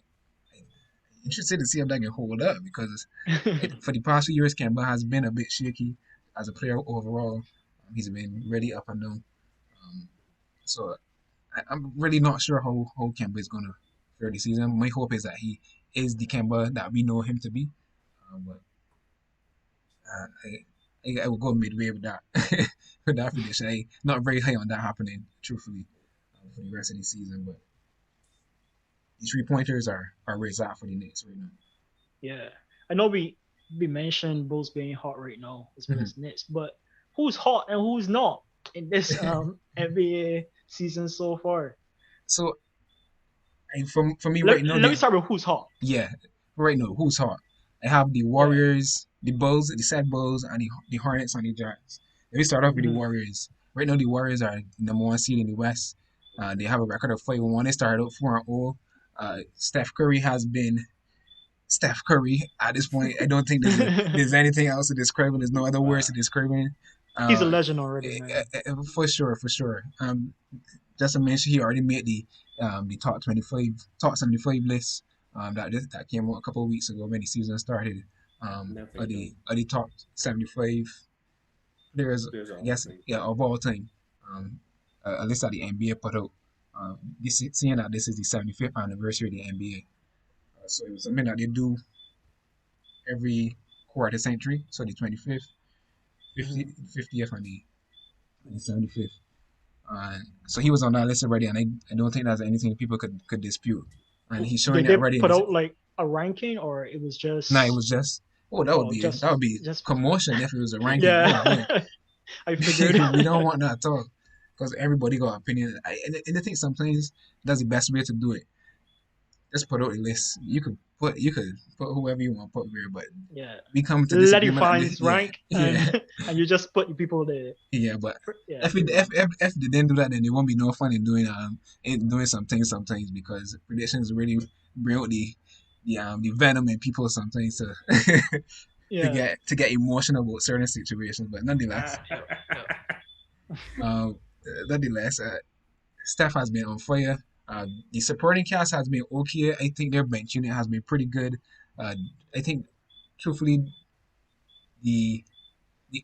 interested to see if that can hold up because for the past few years, Kemba has been a bit shaky as a player overall. He's been really up and down. So I'm really not sure how Kemba is going to fare this season. My hope is that he is the Kemba that we know him to be. But I will go midway with that with that prediction. I not very high on that happening, truthfully, for the rest of the season. But the 3-pointers are where it's at for the Knicks right now. Yeah, I know we mentioned Bulls being hot right now as well as Nets, but who's hot and who's not in this NBA season so far? So, and for me Let, right now, let me start with who's hot. yeah, right now, who's hot? I have the Warriors, the Bulls, the sad Bulls, and the Hornets and the Jazz. Let me start off with the Warriors. Right now, the Warriors are number one seed in the West. They have a record of 5-1. They started out 4-0. Steph Curry has been Steph Curry at this point. I don't think there's anything else to describe him. There's no other words to describe him. He's a legend already, man. For sure, for sure. Just to mention, he already made the top 75 list. That came out a couple of weeks ago when the season started. Of the top 75 players, I guess, of all time. A list that the NBA put out. Seeing that this is the 75th anniversary of the NBA. So it was something that they do every quarter century. So the 25th, 50th, and the 75th. So he was on that list already, and I don't think that's anything people could dispute. And he's showing Did it they already. put out like a ranking, or it was just? No, it was just. Oh, that would be commotion if it was a ranking. Yeah, Oh, I figured. We don't want that at all, because everybody got opinion. And I think sometimes that's the best way to do it. Just put out a list. You could put whoever you want to put there, but yeah, we come to let him disagreement. find his rank, and you just put people there. Yeah, but if they didn't do that, then there won't be no fun in doing some things sometimes, because predictions really bring out the venom in people sometimes to to get emotional about certain situations. But nonetheless, nonetheless, Steph has been on fire. The supporting cast has been okay. I think their bench unit has been pretty good. I think, truthfully, the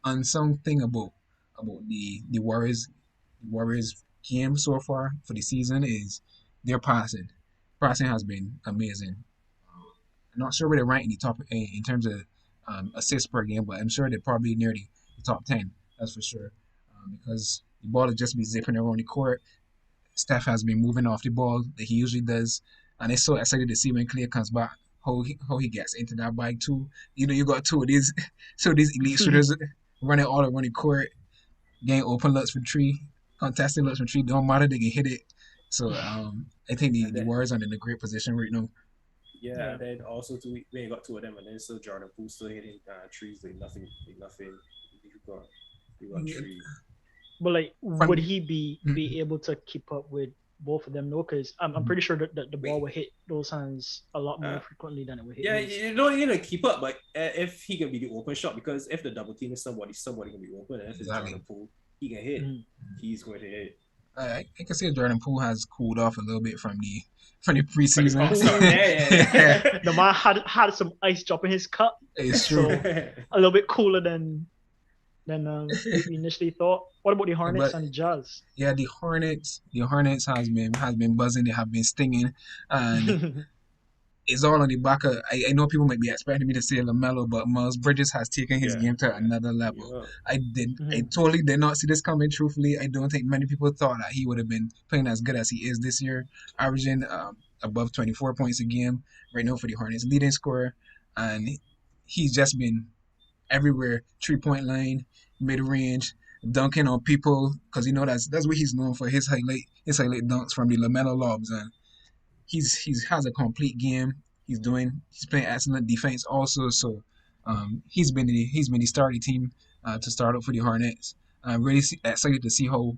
unsung thing about the Warriors game so far for the season is their passing. Passing has been amazing. I'm not sure where they rank in the top in terms of assists per game, but I'm sure they're probably near the top 10. That's for sure. Because the ball has just been zipping around the court. Steph has been moving off the ball that he usually does, and it's so excited to see when Clay comes back how he gets into that bag too. You know, you got two of these elite shooters running all around the court, getting open looks for three, contesting looks for three. Don't matter, they can hit it. So I think the Warriors are in a great position right now. Yeah, and then also we got two of them, and then still Jordan Poole still hitting trees like nothing. You got three. But like, would he be able to keep up with both of them? No, because I'm pretty sure that the ball would hit those hands a lot more frequently than it would hit. Yeah, you don't need to keep up, but if he can be the open shot, because if the double team is somebody can be open, and if it's Jordan Poole, he can hit. He's going to hit. I can see Jordan Poole has cooled off a little bit from the preseason. The man had some ice drop in his cup. It's true. So a little bit cooler than we initially thought. What about the Hornets and Jazz? Yeah, the Hornets has been buzzing. They have been stinging, and it's all on the back of. I know people might be expecting me to say LaMelo, but Miles Bridges has taken his game to another level. I totally did not see this coming. Truthfully, I don't think many people thought that he would have been playing as good as he is this year, averaging above 24 points a game right now for the Hornets, leading scorer, and he's just been everywhere, 3-point line, mid range, dunking on people, because you know that's what he's known for, his highlight dunks from the LaMelo lobs, and he's has a complete game. He's playing excellent defense also. So He's been the starting team to start up for the Hornets. I'm really excited to see how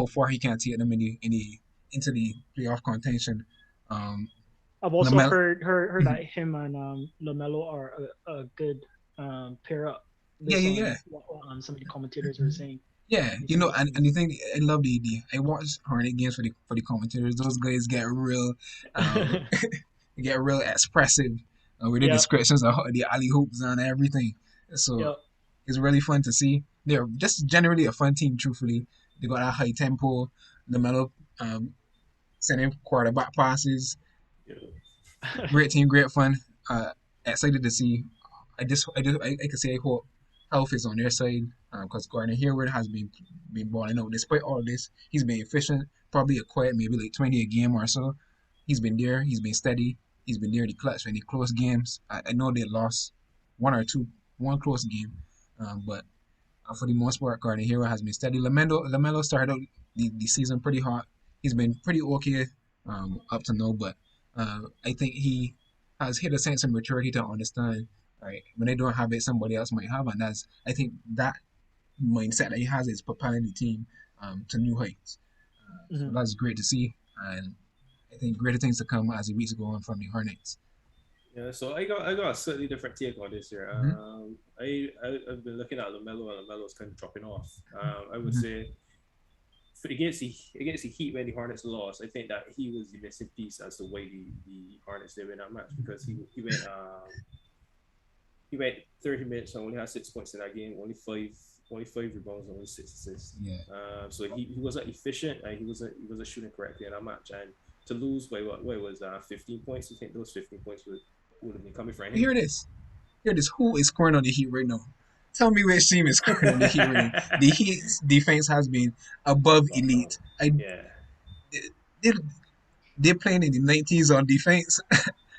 far he can take them into the playoff contention. I've also Lamelo, heard that him and LaMelo are a good pair up based yeah. on what some of the commentators were saying. Yeah, and the thing I love I watch Hornet games for the commentators. Those guys get real, um, get real expressive with their Yep. descriptions of the alley hoops and everything. So Yep. it's really fun to see. They're just generally a fun team. Truthfully, they got that high tempo. The mellow sending quarterback passes. Great team, great fun. Excited to see. I can say I hope health is on their side because Gardner Hayward has been balling out. Despite all of this, he's been efficient. Probably a quiet, maybe like 20 a game or so. He's been there. He's been steady. He's been near the clutch in the close games. I know they lost one close game, but for the most part, Gardner Hayward has been steady. Lamelo started out the season pretty hot. He's been pretty okay up to now, but I think he has hit a sense of maturity to understand, right, when they don't have it, somebody else might have, and I think that mindset that he has is propelling the team to new heights. So that's great to see, and I think greater things to come as the weeks go on from the Hornets. Yeah, so I got a slightly different take on this here. I've been looking at LaMelo, and LaMelo's kind of dropping off. I would say against the Heat when the Hornets lost, I think that he was the missing piece as to why the Hornets did win that match, because he went 30 minutes and only had 6 points in that game, only five rebounds, only 6 assists. Yeah. So he wasn't efficient, and he wasn't shooting correctly in that match, and to lose by what was 15 points. I think those 15 points would have been coming from him. Here it is. Who is scoring on the Heat right now? Tell me which team is scoring on the Heat right now. The Heat's defense has been above elite. They're playing in the 90s on defense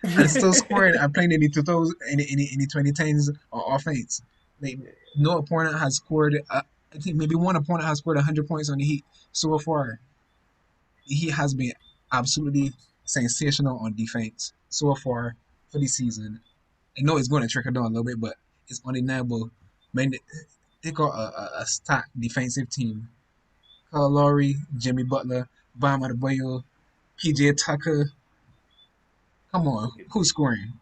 and still scoring and playing in the 2000s in the 2010s on offense. Like no opponent has scored. I think maybe one opponent has scored 100 points on the Heat so far. The Heat has been absolutely sensational on defense so far for the season. I know it's going to trickle down a little bit, but it's undeniable. Man, they got a stacked defensive team. Kyle Lowry, Jimmy Butler, Bam Adebayo, PJ Tucker. Come on, who's scoring?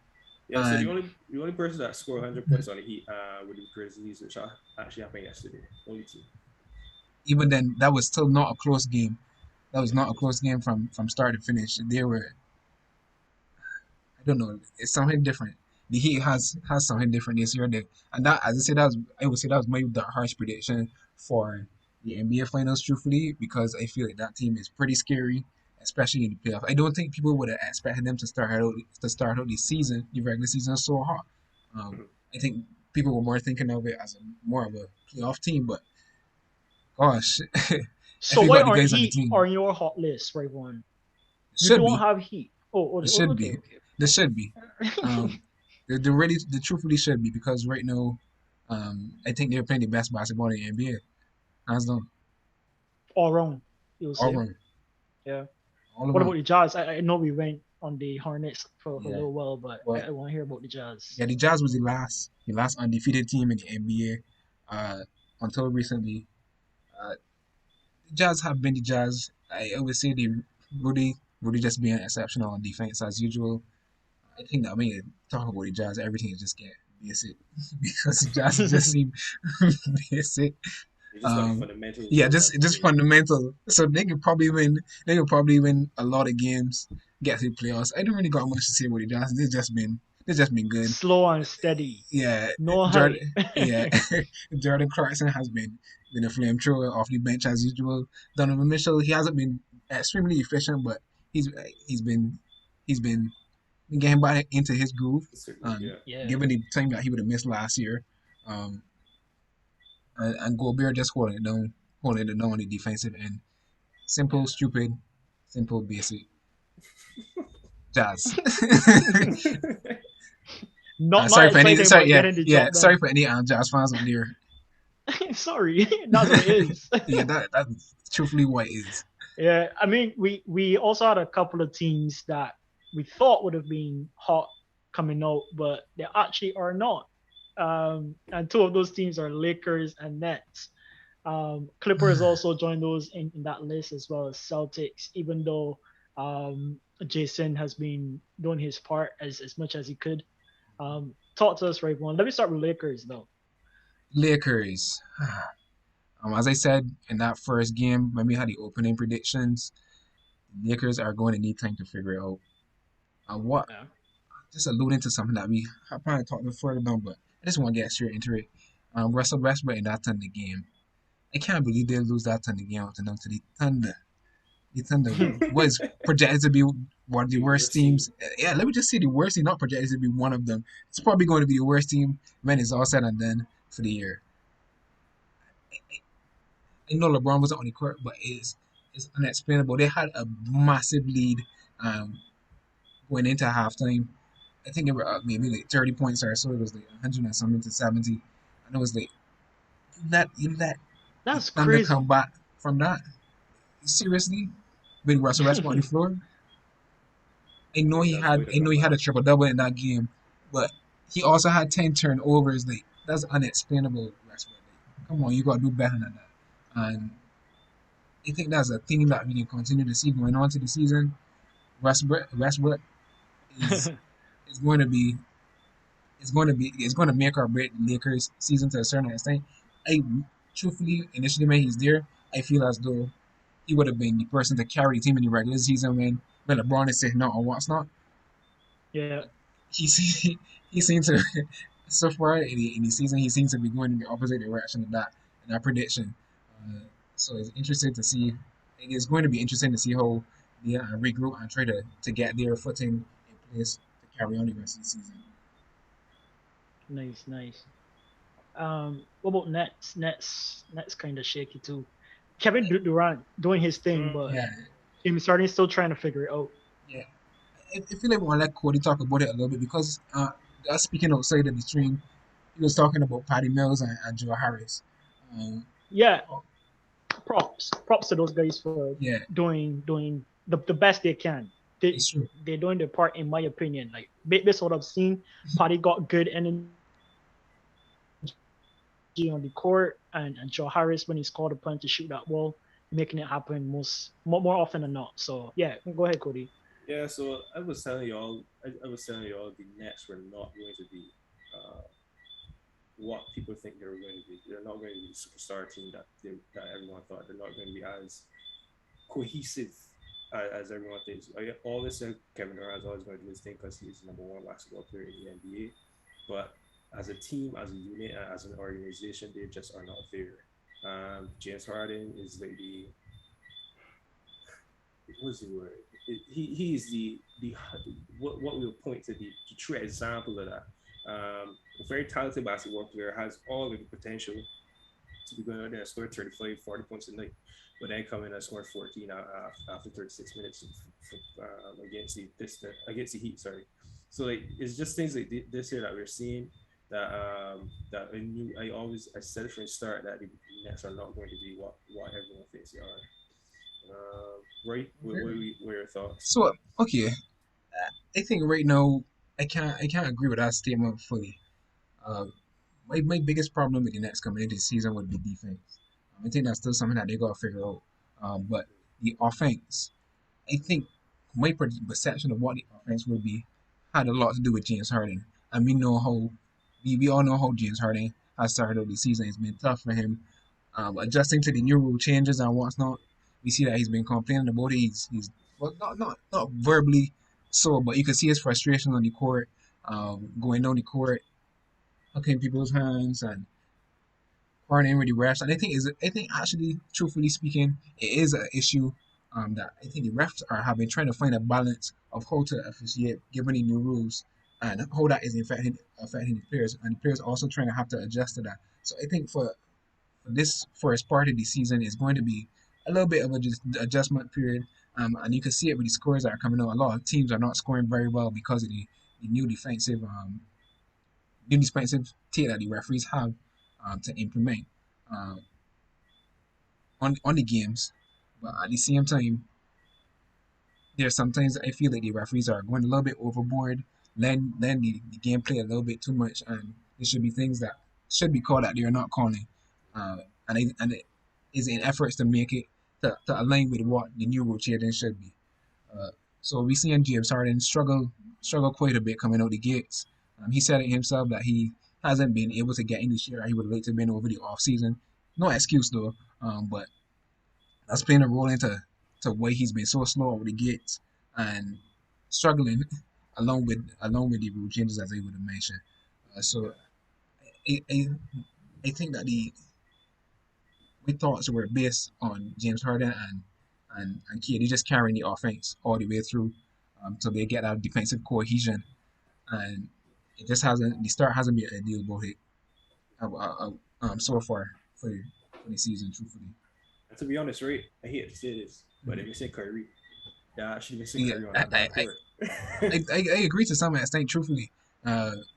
Yeah, so the only person that scored 100 points on the Heat were the Grizzlies, which actually happened yesterday. Only two. Even then, that was still not a close game. That was not a close game from start to finish. They were, I don't know, it's something different. The Heat has something different this year. And that, as I said, I would say that was my harsh prediction for the NBA Finals, truthfully, because I feel like that team is pretty scary, especially in the playoffs. I don't think people would have expected them to start out the season, the regular season, so hot. I think people were more thinking of it as more of a playoff team, but gosh. So why aren't Heat on your hot list, right one? You don't have Heat. It should be. There should be. They truthfully should be, because right now, I think they're playing the best basketball in the NBA. Hands down. All wrong. All wrong. Yeah. What about the Jazz? I know we went on the Hornets for a little while, but I want to hear about the Jazz. Yeah, the Jazz was the last undefeated team in the NBA until recently. The Jazz have been the Jazz. I would say Rudy just being exceptional on defense as usual. I think that when you talk about the Jazz, everything is just getting basic because the Jazz just seem basic. Just fundamental. So they could probably win. They could probably win a lot of games, get to the playoffs. I don't really got much to say about the Jazz. They've just been good. Slow and steady. Yeah. No Jordan, Jordan Clarkson has been a flamethrower off the bench as usual. Donovan Mitchell, he hasn't been extremely efficient, but he's been getting back into his groove. Given the time that he would have missed last year. And Gobert just holding it down on the defensive end. Simple, stupid, simple, basic. Jazz. Sorry for any Jazz fans out there. Sorry, that's what it is. Yeah, that's truthfully what it is. Yeah, I mean, we also had a couple of teams that we thought would have been hot coming out, but they actually are not. and two of those teams are Lakers and Nets. Clippers also joined those in that list as well as Celtics, even though Jason has been doing his part as much as he could. Talk to us, Rayvon. Let me start with Lakers though. Lakers. As I said in that first game, when we had the opening predictions, the Lakers are going to need time to figure it out. What Yeah. just alluding to something that we have probably talked about further down, but I just want to get straight into it. Russell Westbrook in that Thunder game. I can't believe they lose that Thunder game out to the Thunder. The Thunder was projected to be one of the worst teams. Yeah, let me just say the worst team, not projected to be one of them. It's probably going to be the worst team when it's all said and done for the year. I know LeBron wasn't on the court, but it's unexplainable. They had a massive lead going into halftime. I think it were maybe like 30 points or so. It was like 100 and something to 70. And it was like, you let the That's Thunder crazy. come back from that? Seriously? With Russell Westbrook on the floor? I know he had a triple double in that game, but he also had 10 turnovers. Like that's unexplainable, Westbrook. Like, come on, you gotta do better than that. And I think that's a thing that we can continue to see going on to the season. Westbrook is is going to be it's going to make or break the Lakers season to a certain extent. I truthfully initially when he's there, I feel as though he would have been the person to carry the team in the regular season when LeBron is saying no or what's not. Yeah. He he seems to so far in the season he seems to be going in the opposite direction of that prediction. Uh, so it's interesting to see. It's going to be interesting to see how they regroup and try to get their footing in place to carry on the rest of the season. Nice, nice. What about Nets? Nets kind of shaky too. Kevin Durant doing his thing, but Yeah, James Harden still trying to figure it out. yeah. I feel like we want to let Cody talk about it a little bit because speaking outside of the stream, he was talking about Patty Mills and Joe Harris. Um, Yeah, props to those guys for yeah, doing the best they can. They it's true. they're doing their part in my opinion. Like based on what I've seen, Patty got good energy on the court, and Joe Harris when he's called upon to shoot that ball, making it happen more often than not. So yeah, go ahead, Cody. Yeah, so I was telling y'all the Nets were not going to be uh, what people think they were going to be. They're not going to be the superstar team that everyone thought. They're not going to be as cohesive as everyone thinks. I always said Kevin Durant is always going to do his thing because he's the number one basketball player in the NBA. But as a team, as a unit, as an organization, they just are not there. James Harden is like what's the word? He is the what we would point to the true example of that. A very talented basketball player has all of the potential to be going out there and score 35, 40 points a night, but then come in and score 14 after 36 minutes against the Heat. Sorry, so like it's just things like this here that we're seeing that I said from the start that the Nets are not going to be what everyone thinks they are. Right? What are your thoughts? So okay, I think right now I can't agree with that statement fully. Uh, my biggest problem with the Nets coming into the season would be defense. I think that's still something that they gotta figure out. But the offense, I think my perception of what the offense will be had a lot to do with James Harden, and we all know how James Harden has started out the season. It's been tough for him, adjusting to the new rule changes and what's not. We see that he's been complaining about it. He's well, not verbally so, but you can see his frustration on the court, going down the court, hooking people's hands and quarantining with the refs. And I think actually, truthfully speaking, it is an issue that I think the refs are having trying to find a balance of how to officiate given the new rules and how that is affecting the players, and the players also trying to have to adjust to that. So I think for this first part of the season is going to be a little bit of a just adjustment period. And you can see it with the scores that are coming out. A lot of teams are not scoring very well because of the new defensive take that the referees have to implement uh, on the games. But at the same time, there's sometimes I feel like the referees are going a little bit overboard, letting the gameplay a little bit too much, and There should be things that should be called that they are not calling, and it is in efforts to make it to align with what the new rotation should be. So we seeing James Harden struggle quite a bit coming out the gates. He said it himself that he hasn't been able to get in the share he would like to have been over the off season. No excuse though, but that's playing a role into why he's been so slow over the gates and struggling along with the rule changes as I would have mentioned. So I think that my thoughts were based on James Harden and KD just carrying the offense all the way through, so they get that defensive cohesion, and it just hasn't. The start hasn't been ideal about it so far for the season, truthfully. And to be honest, right, I hate to say this, but they're missing Kyrie. Yeah, actually missing Kyrie on that backcourt. I agree to some extent, truthfully.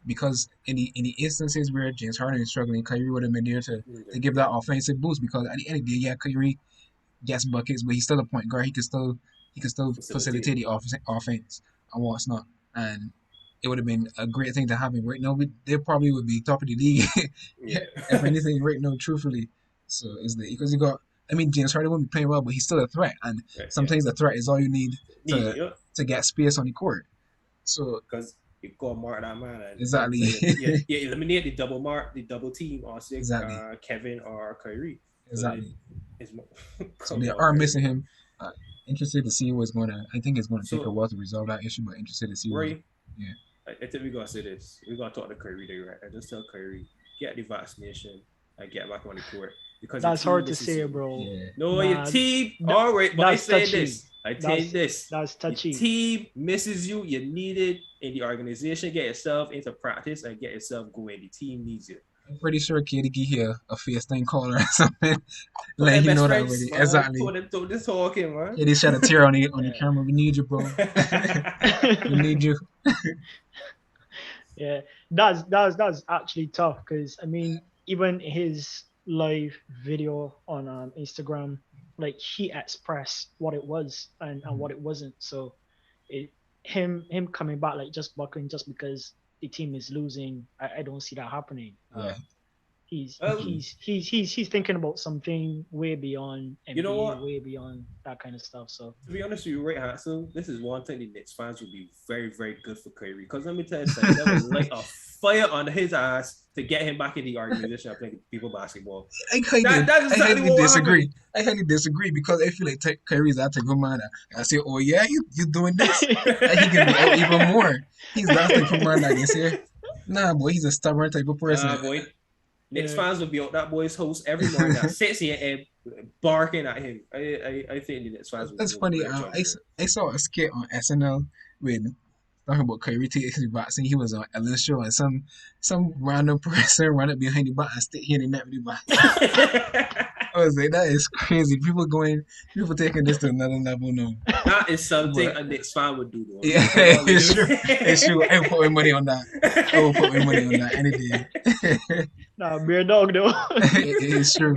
Because in the instances where James Harden is struggling, Kyrie would have been there to give that offensive boost. Because at the end of the day, yeah, Kyrie gets buckets, but he's still a point guard. He can still facilitate the offense and what's not. And it would have been a great thing to have him right now. They probably would be top of the league if anything right now, truthfully. So because you got. I mean, James Harden won't be playing well, but he's still a threat, and sometimes the threat is all you need to get space on the court. So because you go mark that man. And exactly. Eliminate the double team on Kevin or Kyrie. Exactly. So they are missing him. Interested to see what's going to. I think it's going to take a while to resolve that issue, but interested to see. Right. I think we're going to say this. We're going to talk to Kyrie there, right? I just tell Kyrie, get the vaccination and get back on the court. Because that's hard to say, bro. Yeah. No, your team. All right, but I say this. I take this. That's touchy. Your team misses you. You need it in the organization. Get yourself into practice and get yourself going. The team needs you. I'm pretty sure KD here a FaceTime caller or something. Let you know that already. Man. Exactly. Told this talking, man. KD shed a tear on the camera. We need you, bro. We need you. Yeah, that's actually tough because I mean, even his live video on Instagram, like he expressed what it was and what it wasn't. So him coming back like just buckling just because the team is losing, I don't see that happening. He's thinking about something way beyond NBA, way beyond that kind of stuff. So to be honest with you, right, Hansel, this is one thing the Knicks fans would be very, very good for Kyrie. Because let me tell you something, that was like a fire on his ass to get him back in the organization of playing people basketball. I highly disagree because I feel like Kyrie is that type of man. I say, oh yeah, you doing this, and he can be out even more. He's that type of man that they say, nah, boy, he's a stubborn type of person. Nah, boy. Knicks fans will be at that boy's house every morning at 6 a.m. barking at him. I think the Knicks fans will. That's funny. I saw a skit on SNL with talking about Kyrie taking the vaccine. He was on Ellen's show and some random person ran up behind the bat and stick hitting that with the bat. I was like, that is crazy. People taking this to another level now. That is something a Knicks fan would do, though. Yeah, it's true. It's true. I will put my money on that. Any day. Nah, beer dog though. It is true.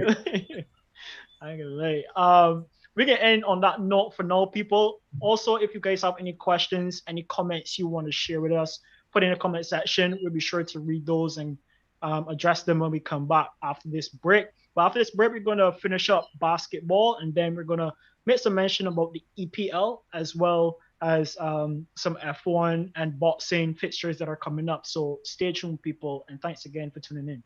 I ain't gonna lie. We can end on that note for now, people. Also, if you guys have any questions, any comments you want to share with us, put in the comment section. We'll be sure to read those and address them when we come back after this break. But after this break, we're going to finish up basketball, and then we're going to make some mention about the EPL as well as some F1 and boxing fixtures that are coming up. So stay tuned, people, and thanks again for tuning in.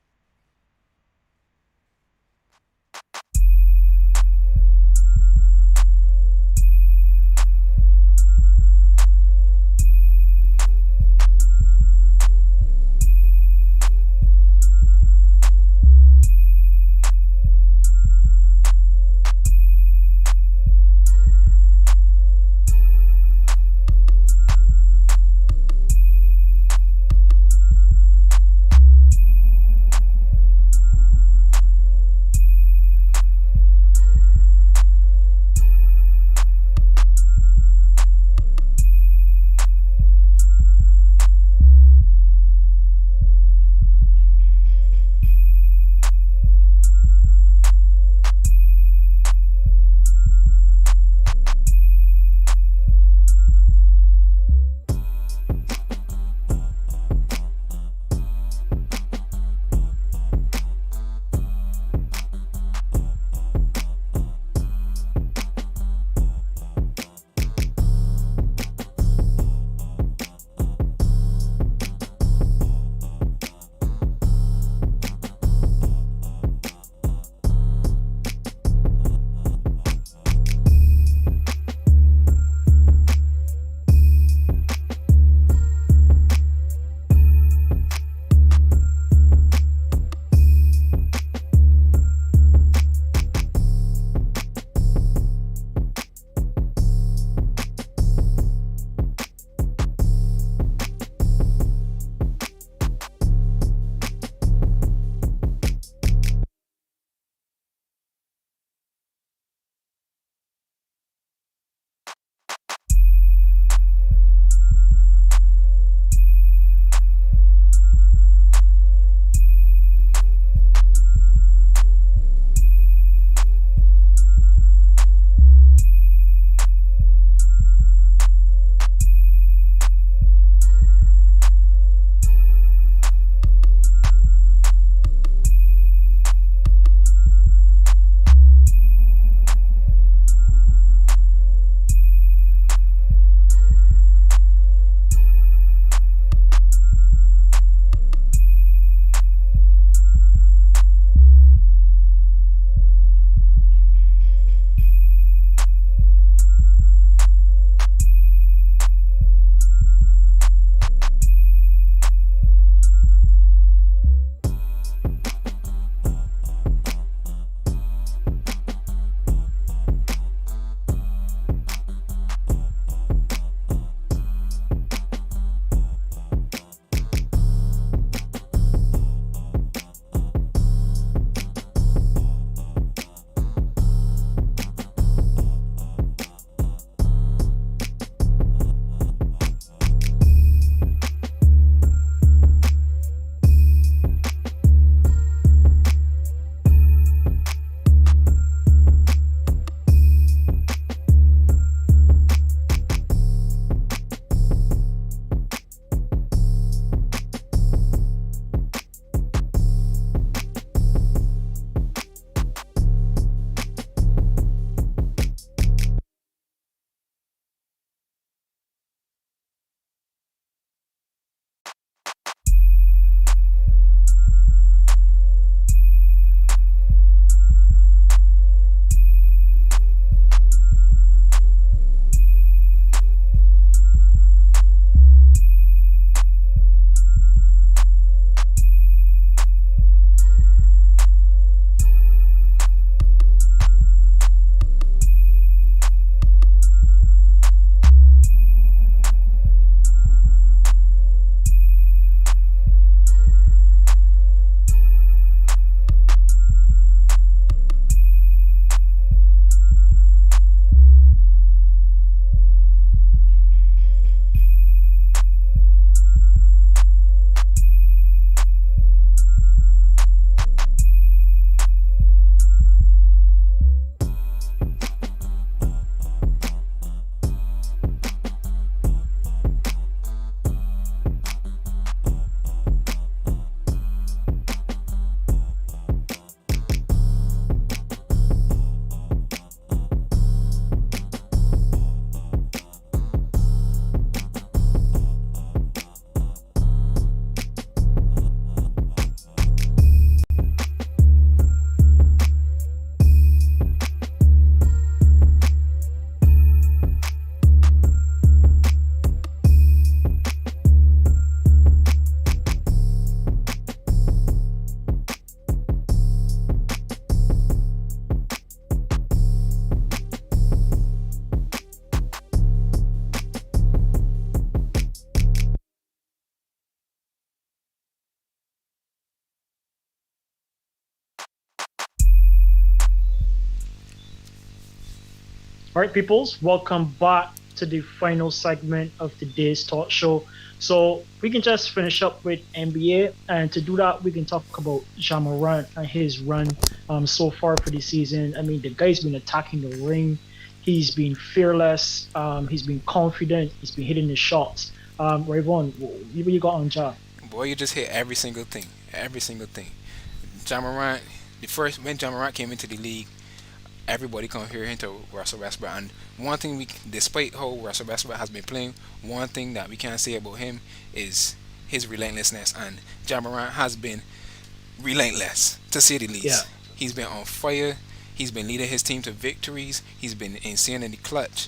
All right, peoples, welcome back to the final segment of today's talk show. So we can just finish up with NBA, and to do that, we can talk about Ja Morant and his run so far for the season. I mean, the guy's been attacking the ring. He's been fearless. He's been confident. He's been hitting his shots. Rayvon, what you got on Ja? Boy, you just hit every single thing. Every single thing. John Morant, the first when John Morant came into the league, everybody compared him to Russell Westbrook. And one thing despite how Russell Westbrook has been playing, one thing that we can't say about him is his relentlessness. And John Morant has been relentless, to say the Yeah, least. He's been on fire. He's been leading his team to victories. He's been insane in the clutch,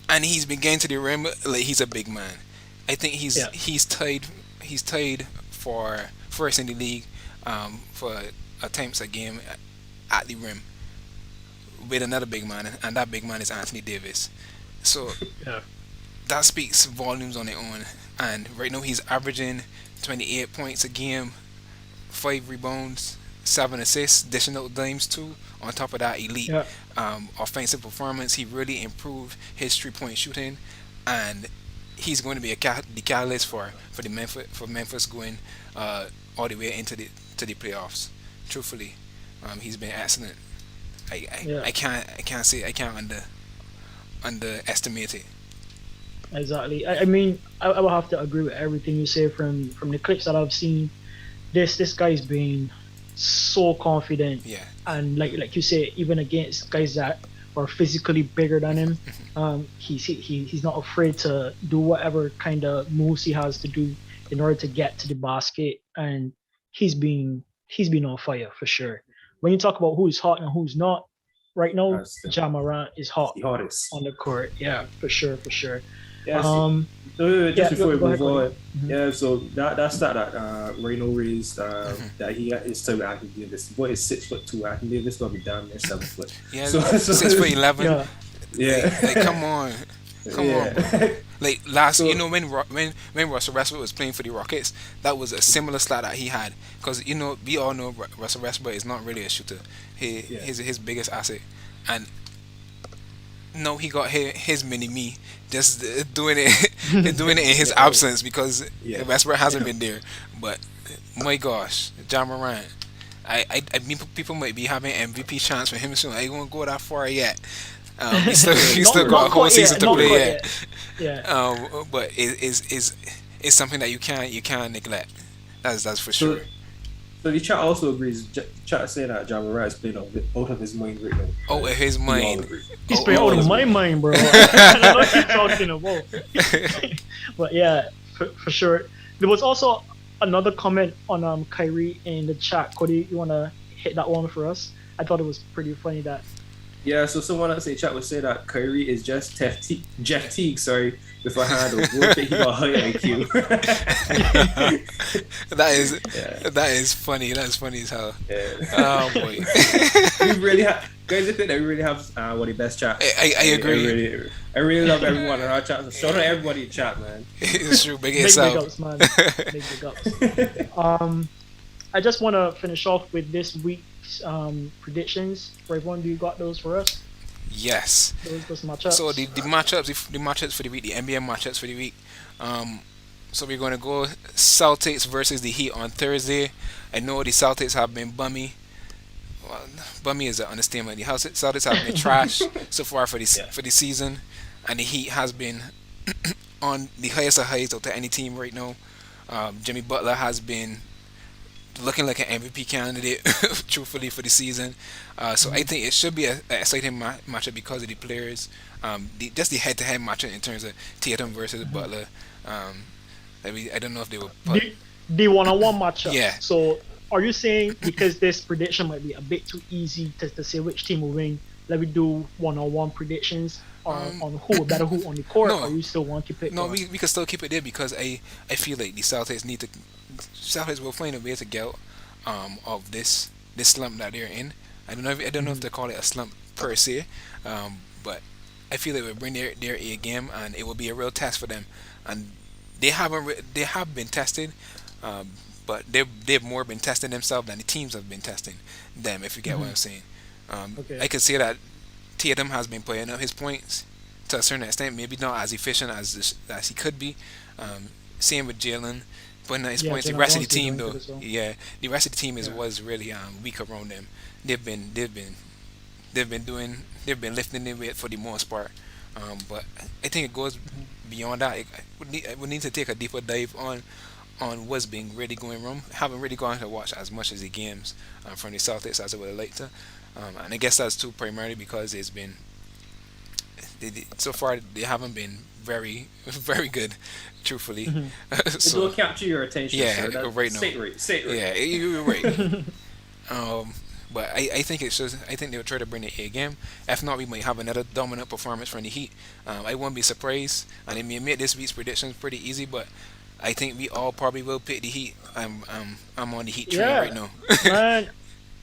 and he's been getting to the rim like he's a big man. I think yeah, he's tied for first in the league for attempts a game at the rim with another big man, and that big man is Anthony Davis. So yeah. that speaks volumes on its own. And right now he's averaging 28 points a game, 5 rebounds, 7 assists, dishing out dimes too. On top of that, elite Yeah. offensive performance. He really improved his 3 point shooting, and he's going to be the catalyst for the Memphis going all the way into the playoffs. Truthfully, he's been excellent. Yeah, I can't underestimate it. exactly. I mean, I will have to agree with everything you say from the clips that I've seen. This guy's been so confident, Yeah. and like you say, even against guys that are physically bigger than him, he's not afraid to do whatever kind of moves he has to do in order to get to the basket, and he's been on fire for sure. When you talk about who's hot and who's not, right now, That's the, Ja Morant is hot the hardest. on the court. Yeah, for sure, for sure. Yes. Um, Just yeah, before we go ahead, move Cody. on, Mhm. yeah. So that stat that Reno raised Mhm. that he is time with Anthony Davis. Boy is 6'2". Anthony Davis gonna be down there 7 foot. Yeah, So, 6 foot 11. Yeah, Like, yeah, come on, come on, bro. yeah. Like last, So when Russell Westbrook was playing for the Rockets, that was a similar stat that he had. Because we all know Russell Westbrook is not really a shooter. yeah, His biggest asset, and no, he got his mini me just doing it, doing it in his yeah, absence because yeah, Westbrook hasn't yeah. been there. But my gosh, John Morant. I mean, people might be having MVP chance for him soon. I won't go that far yet. He still he not still So got a not whole quite season yet, to not play quite yet. yet. Yeah, But it's something that you can't neglect. That's for so sure. so the chat also agrees. Chat saying that John Morant is playing out of his mind right now. Oh, in his We all mind. agree. he's Oh, playing All out of of his my mind. mind, bro. I don't know what you're talking about. But yeah, for sure. There was also another comment on Kyrie in the chat. Cody, you wanna hit that one for us? I thought it was pretty funny that Yeah, so someone else in chat would say that Kyrie is just Jeff Teague, sorry, with a handle. Would think he got higher IQ. that is yeah, that is funny. That's funny as hell. yeah. Oh boy. We really have guys. I think that we really have one of the best chats. I agree. I really love everyone in our chat. So shout out to everybody in chat, man. It's true. Big big itself. ups, man. Big ups. I just want to finish off with this week's predictions. Rayvon, do you got those for us? Yes. Those So matchups. the matchups for the week, the NBA matchups for the week. Um, so we're gonna go Celtics versus the Heat on Thursday. I know the Celtics have been bummy. Well, bummy is an understatement. The Celtics have been trash so far Yeah. for the season, and the Heat has been on the highest of highs out of any team right now. Jimmy Butler has been looking like an MVP candidate, truthfully, for the season. So I think it should be a exciting matchup because of the players. Just the head-to-head matchup in terms of Tatum versus Butler. Um, I don't know if they will put. The one-on-one matchup. Yeah. So, are you saying because this prediction might be a bit too easy to say which team will win, let me do one-on-one predictions on who will better who on the court, No. or you still want to keep it No, going? we can still keep it there because I feel like the Celtics will find a way to get out of this slump that they're in. I don't know if they call it a slump per se, but I feel it will bring their A game and it will be a real test for them. And they have been tested, but they've more been testing themselves than the teams have been testing them. If you get what I'm saying, Okay. I could say that Tatum has been putting up his points to a certain extent, maybe not as efficient as he could be. Same with Jalen putting up his points. The Jalen rest of the Brunson team, doing though, good as well. the rest of the team Yeah. was really weak around them. They've been lifting their weight for the most part. But I think it goes beyond that. We need to take a deeper dive on what's been really going wrong. Haven't really gone to watch as much as the games from the Celtics as I would have liked to. And I guess that's too primarily because it's been so far they haven't been very very good, truthfully. It So don't capture your attention. yeah, sir. That- right now. Say it right. yeah, you're right. But I think it's just I think they'll try to bring the A game. If not, we might have another dominant performance from the Heat. I won't be surprised, and I may make this week's predictions pretty easy, but I think we all probably will pick the Heat. I'm on the Heat train Yeah. right now. Man,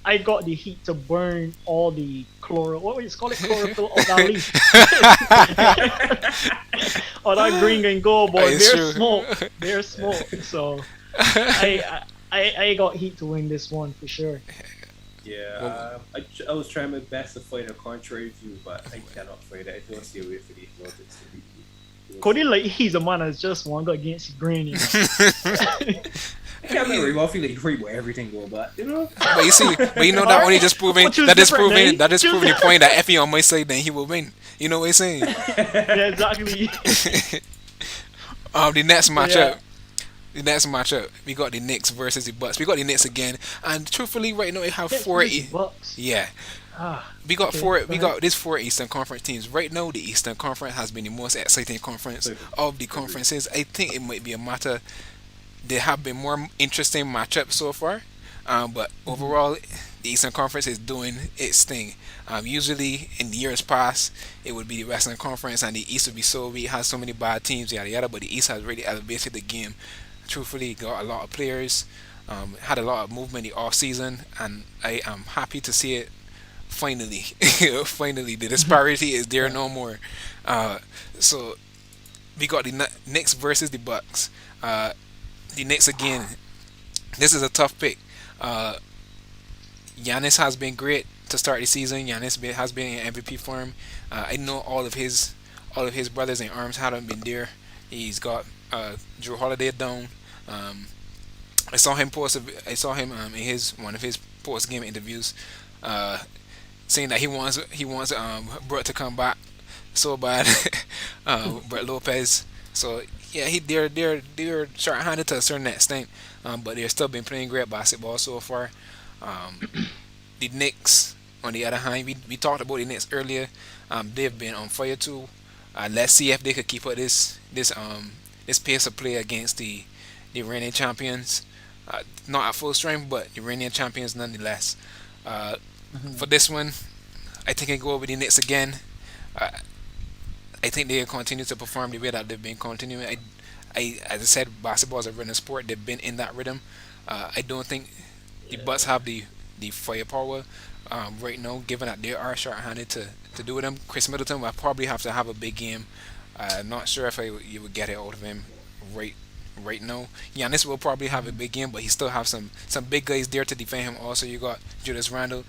I got the Heat to burn all the what would you call it, chlorophyll of that leaf. Oh, that green and gold, boy. It's There's true. smoke. There's smoke. So I got Heat to win this one for sure. Yeah, I was trying my best to find a contrary view, but I cannot find it. I don't stay away from the Celtics to beat me. Cody, like, he's a man that's just one go against green. You know? I can't remember. I feel like great where everything go, but you know. But you see, that only just proving But choose that is different, proving man. that is Choose proving the point that if he on my side, then he will win. You know what I'm saying? Yeah, exactly. The next matchup. Yeah. The next matchup, we got the Knicks versus the Bucks. We got the Knicks again, and truthfully, right now we have Knicks 4 versus Bucks. Yeah, Ah, we got okay, four. go We ahead. got these 4 Eastern Conference teams. Right now, the Eastern Conference has been the most exciting conference of the conferences. I think it might be a matter. There have been more interesting matchups so far, but overall, the Eastern Conference is doing its thing. Usually, in the years past, it would be the Western Conference, and the East would be so weak, has so many bad teams, yada yada. But the East has really elevated the game. Truthfully, got a lot of players, had a lot of movement in the off season, and I am happy to see it. Finally, finally, the disparity is there no more. So we got the Knicks versus the Bucks. The Knicks again. This is a tough pick. Giannis has been great to start the season. Has been in MVP form. I know all of his brothers in arms haven't been there. He's got Drew Holiday down. I saw him in his one of his post game interviews, saying that he wants Brett to come back so bad, Brett Lopez. So yeah, they're short-handed to a certain extent, but they've still been playing great basketball so far. The Knicks, on the other hand, we talked about the Knicks earlier. They've been on fire too. Let's see if they could keep up this pace of play against the reigning champions. Not at full strength, but the reigning champions nonetheless. For this one, I think I go with the Knicks again. I think they continue to perform the way that they've been continuing. As I said, basketball is a running sport. They've been in that rhythm. I don't think the Bucks have the firepower right now, given that they are short-handed to do with them. Chris Middleton will probably have to have a big game. Not sure if you would get it out of him right now. Giannis will probably have a big game, but he still have some big guys there to defend him. Also, you got Julius Randle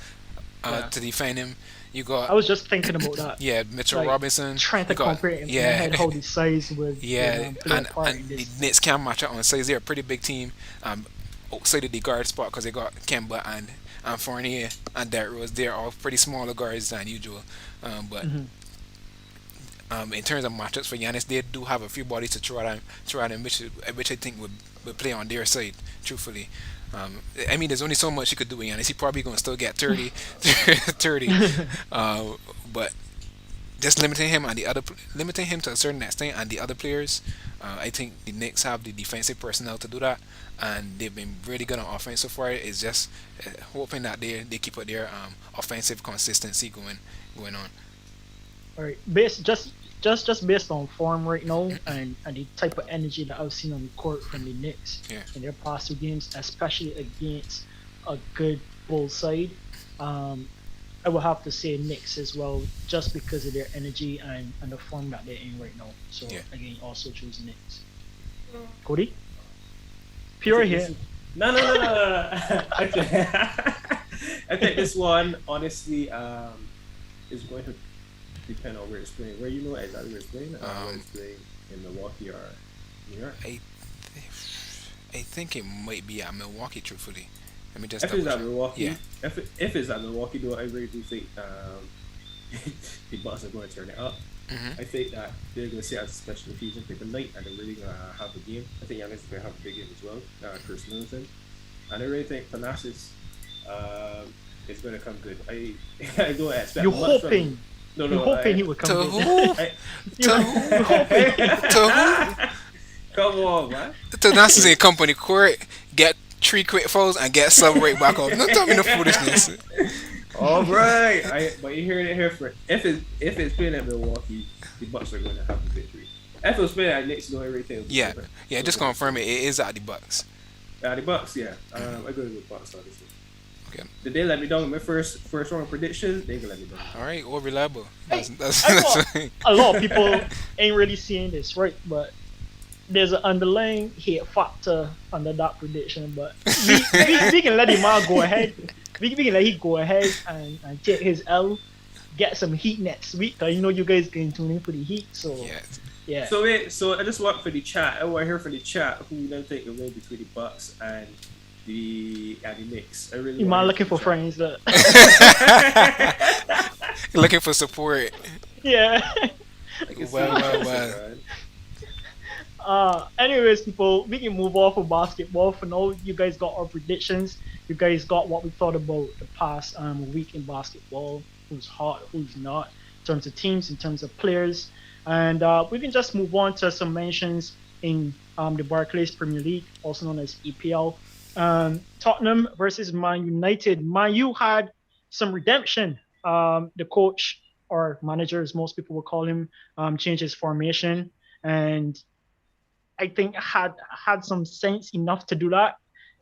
to defend him. You got I was just thinking about that. yeah, Mitchell Like, Robinson. Trying to You got- compare it in my yeah. head how the size would Yeah, play a and part in the this. Knicks can match up on size. They're a pretty big team. Outside of the guard spot because they got Kemba and Fournier and Derrick Rose. They're all pretty smaller guards than usual. But in terms of matchups for Giannis, they do have a few bodies to throw at him, which I think would play on their side. Truthfully, I mean, there's only so much you could do with Giannis. He probably gonna still get 30, 30. But just limiting him to a certain extent and the other players, I think the Knicks have the defensive personnel to do that, and they've been really good on offense so far. It's just hoping that they keep up their offensive consistency going on. All right, just based on form right now and the type of energy that I've seen on the court from the Knicks Yeah. in their past 2 games, especially against a good Bulls side, I will have to say Knicks as well, just because of their energy and the form that they're in right now. So Yeah. again, also choose Knicks. Cody, pure here. No. I think this one honestly is going to depend on where it's playing. Where you know exactly where it's playing? Where it's playing in Milwaukee or New York? I think it might be at Milwaukee. Truthfully, let me just. If it's at check. Milwaukee, Yeah. If it's at Milwaukee, though, I really do think the Bucks are going to turn it up. I think that they're going to see it as a special occasion for the night, and they're really going to have a game. I think Giannis is going to have a big game as well. Chris Middleton, and I really think Thanasis is going to come good. I don't expect. You're hoping. No, You're hoping he would come To good. who? You're hoping. To who? Come on, man. Thanasis in company court, get 3 quick fouls and get sub right back off. Don't tell me no foolishness. All right, but you heard it here first. If it's playing at Milwaukee, the Bucks are going to have the victory. If it was playing at Knicks, everything. Yeah, just confirm it. It is at the Bucks. The Bucks, yeah. I go with the Bucks, obviously. Okay. Did they let me down in my first round predictions? They can let me down. All right, all reliable. I thought a lot of people ain't really seeing this, right? But there's an underlying hate factor under that prediction. But we can let him go ahead. We can let him go ahead and take his L, get some heat next week. Cause you guys can tune in for the heat. So yeah. So I just want for the chat. I want to hear from the chat who you don't think will win between the Bucks and the Knicks. I really. You man looking for friends, look. Looking for support. Yeah. Well. Anyways, people, we can move off of basketball for now. You guys got our predictions. You guys got what we thought about the past week in basketball. Who's hot, who's not, in terms of teams, in terms of players, and we can just move on to some mentions in the Barclays Premier League, also known as EPL. Tottenham versus Man United. Man U had some redemption. The coach or manager, as most people will call him, changed his formation, and I think had some sense enough to do that,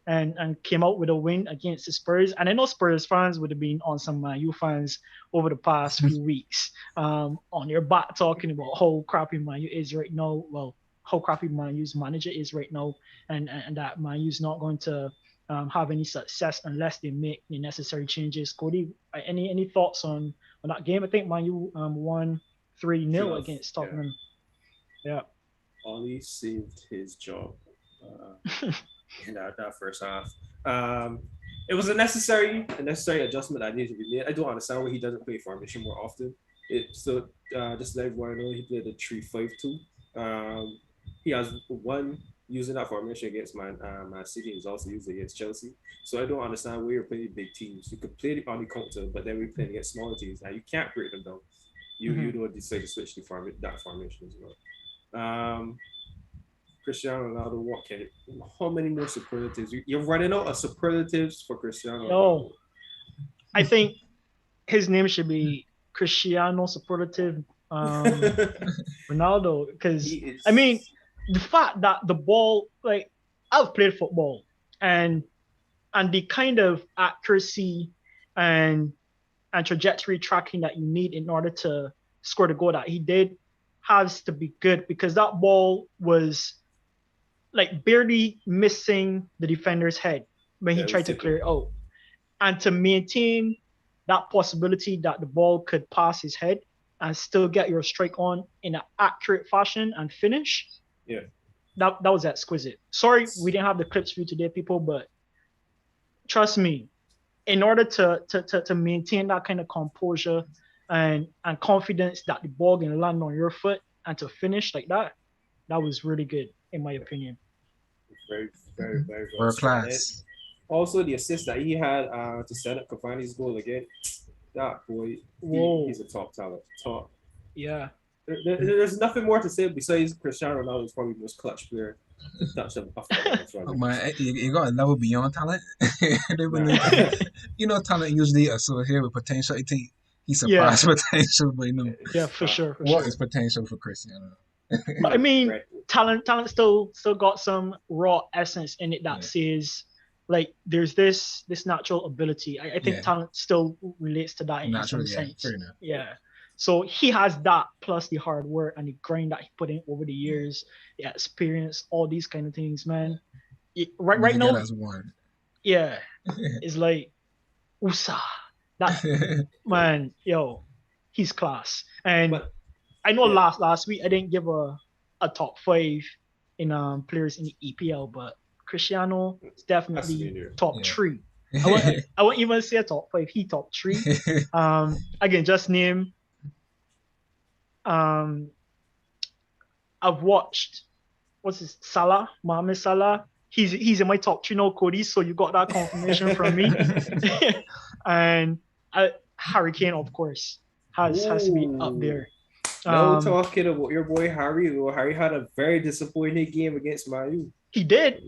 and came out with a win against the Spurs. And I know Spurs fans would have been on some Man U fans over the past few weeks, on their back talking about how crappy Man U is right now. Well, how crappy Man U's manager is right now, and that Man U's not going to have any success unless they make the necessary changes. Cody, any thoughts on that game? I think Man U won 3-0 against Tottenham. Yeah. Ollie saved his job in that first half. It was a necessary adjustment that needed to be made. I don't understand why he doesn't play formation more often. Just to let everyone know, he played a 3-5-2. He has one using that formation against Man City. He's also used it against Chelsea. So I don't understand why you're playing big teams. You could play on the counter, but then we're playing against smaller teams. Now you can't break them down. You don't decide to switch that formation as well. Cristiano Ronaldo, how many more superlatives? You're running out of superlatives for Cristiano Ronaldo. No, I think his name should be Cristiano Superlative Ronaldo, because I mean the fact that the ball, like, I've played football, and the kind of accuracy and trajectory tracking that you need in order to score the goal that he did has to be good, because that ball was like barely missing the defender's head when he tried to clear it out. And to maintain that possibility that the ball could pass his head and still get your strike on in an accurate fashion and finish, that was exquisite. Sorry we didn't have the clips for you today, people, but trust me, in order to maintain that kind of composure and confidence that the ball can land on your foot and to finish like that, that was really good, in my opinion. Very, very, very good. World class. Also, the assist that he had to set up Cavani's goal again, that boy, he's a top talent. Top. Yeah. There's nothing more to say besides Cristiano Ronaldo is probably the most clutch player. Man, you got a level beyond talent. Talent usually associated with potential. I think he surpassed potential, but yeah, for sure. What is potential for Cristiano? I mean, talent still got some raw essence in it that says, like, there's this natural ability. I think talent still relates to that in some sense. Yeah. So he has that plus the hard work and the grind that he put in over the years, the experience, all these kind of things, man. Right now, it's like USA. That man, he's class. And But I know yeah. last week I didn't give a top 5 in players in the EPL, but Cristiano is has to be definitely in there. top Yeah. 3. I won't even say a top 5. He top 3. Again, just name. I've watched Salah, Mohamed Salah. He's in my top 3 now, Cody. So you got that confirmation from me. And Harry Kane, of course, has to be up Ooh. there. No talking about your boy Harry. Well, Harry had a very disappointing game against Man He did,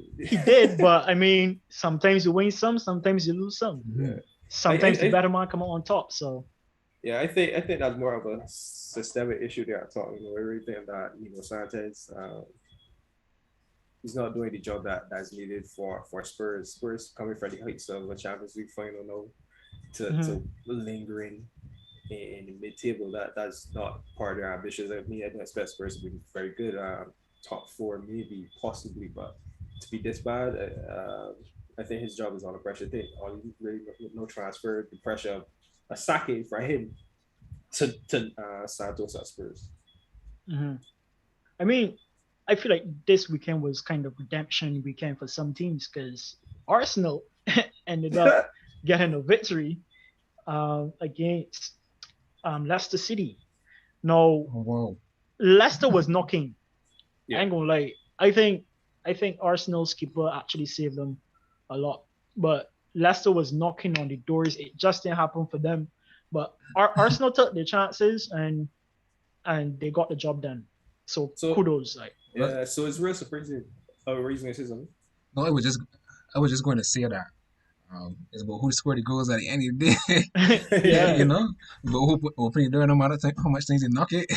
but I mean, sometimes you win some, sometimes you lose some. Yeah. Sometimes the better man come out on top. So yeah, I think that's more of a systemic issue there. I thought, everything that Sanchez, he's not doing the job that's needed for Spurs. Spurs coming from the heights of a Champions League final now to lingering in the mid-table. That's not part of their ambitions. I mean, I don't expect Spurs to be very good. Top 4 maybe, possibly, but to be this bad, I think his job is under pressure. I think really no transfer, the pressure of a sacking for him to Santos at Spurs. I mean, I feel like this weekend was kind of redemption weekend for some teams because Arsenal ended up getting a victory against Leicester City. Now, Leicester was knocking. I ain't gonna lie. I think Arsenal's keeper actually saved them a lot. But Leicester was knocking on the doors. It just didn't happen for them. But Arsenal took their chances and they got the job done. So kudos. Yeah, so it's real surprising. Oh, were you going to say something? No, I was just going to say that. It's about who scored the goals at the end of the day. Yeah. But who open the door no matter how much things they knock it.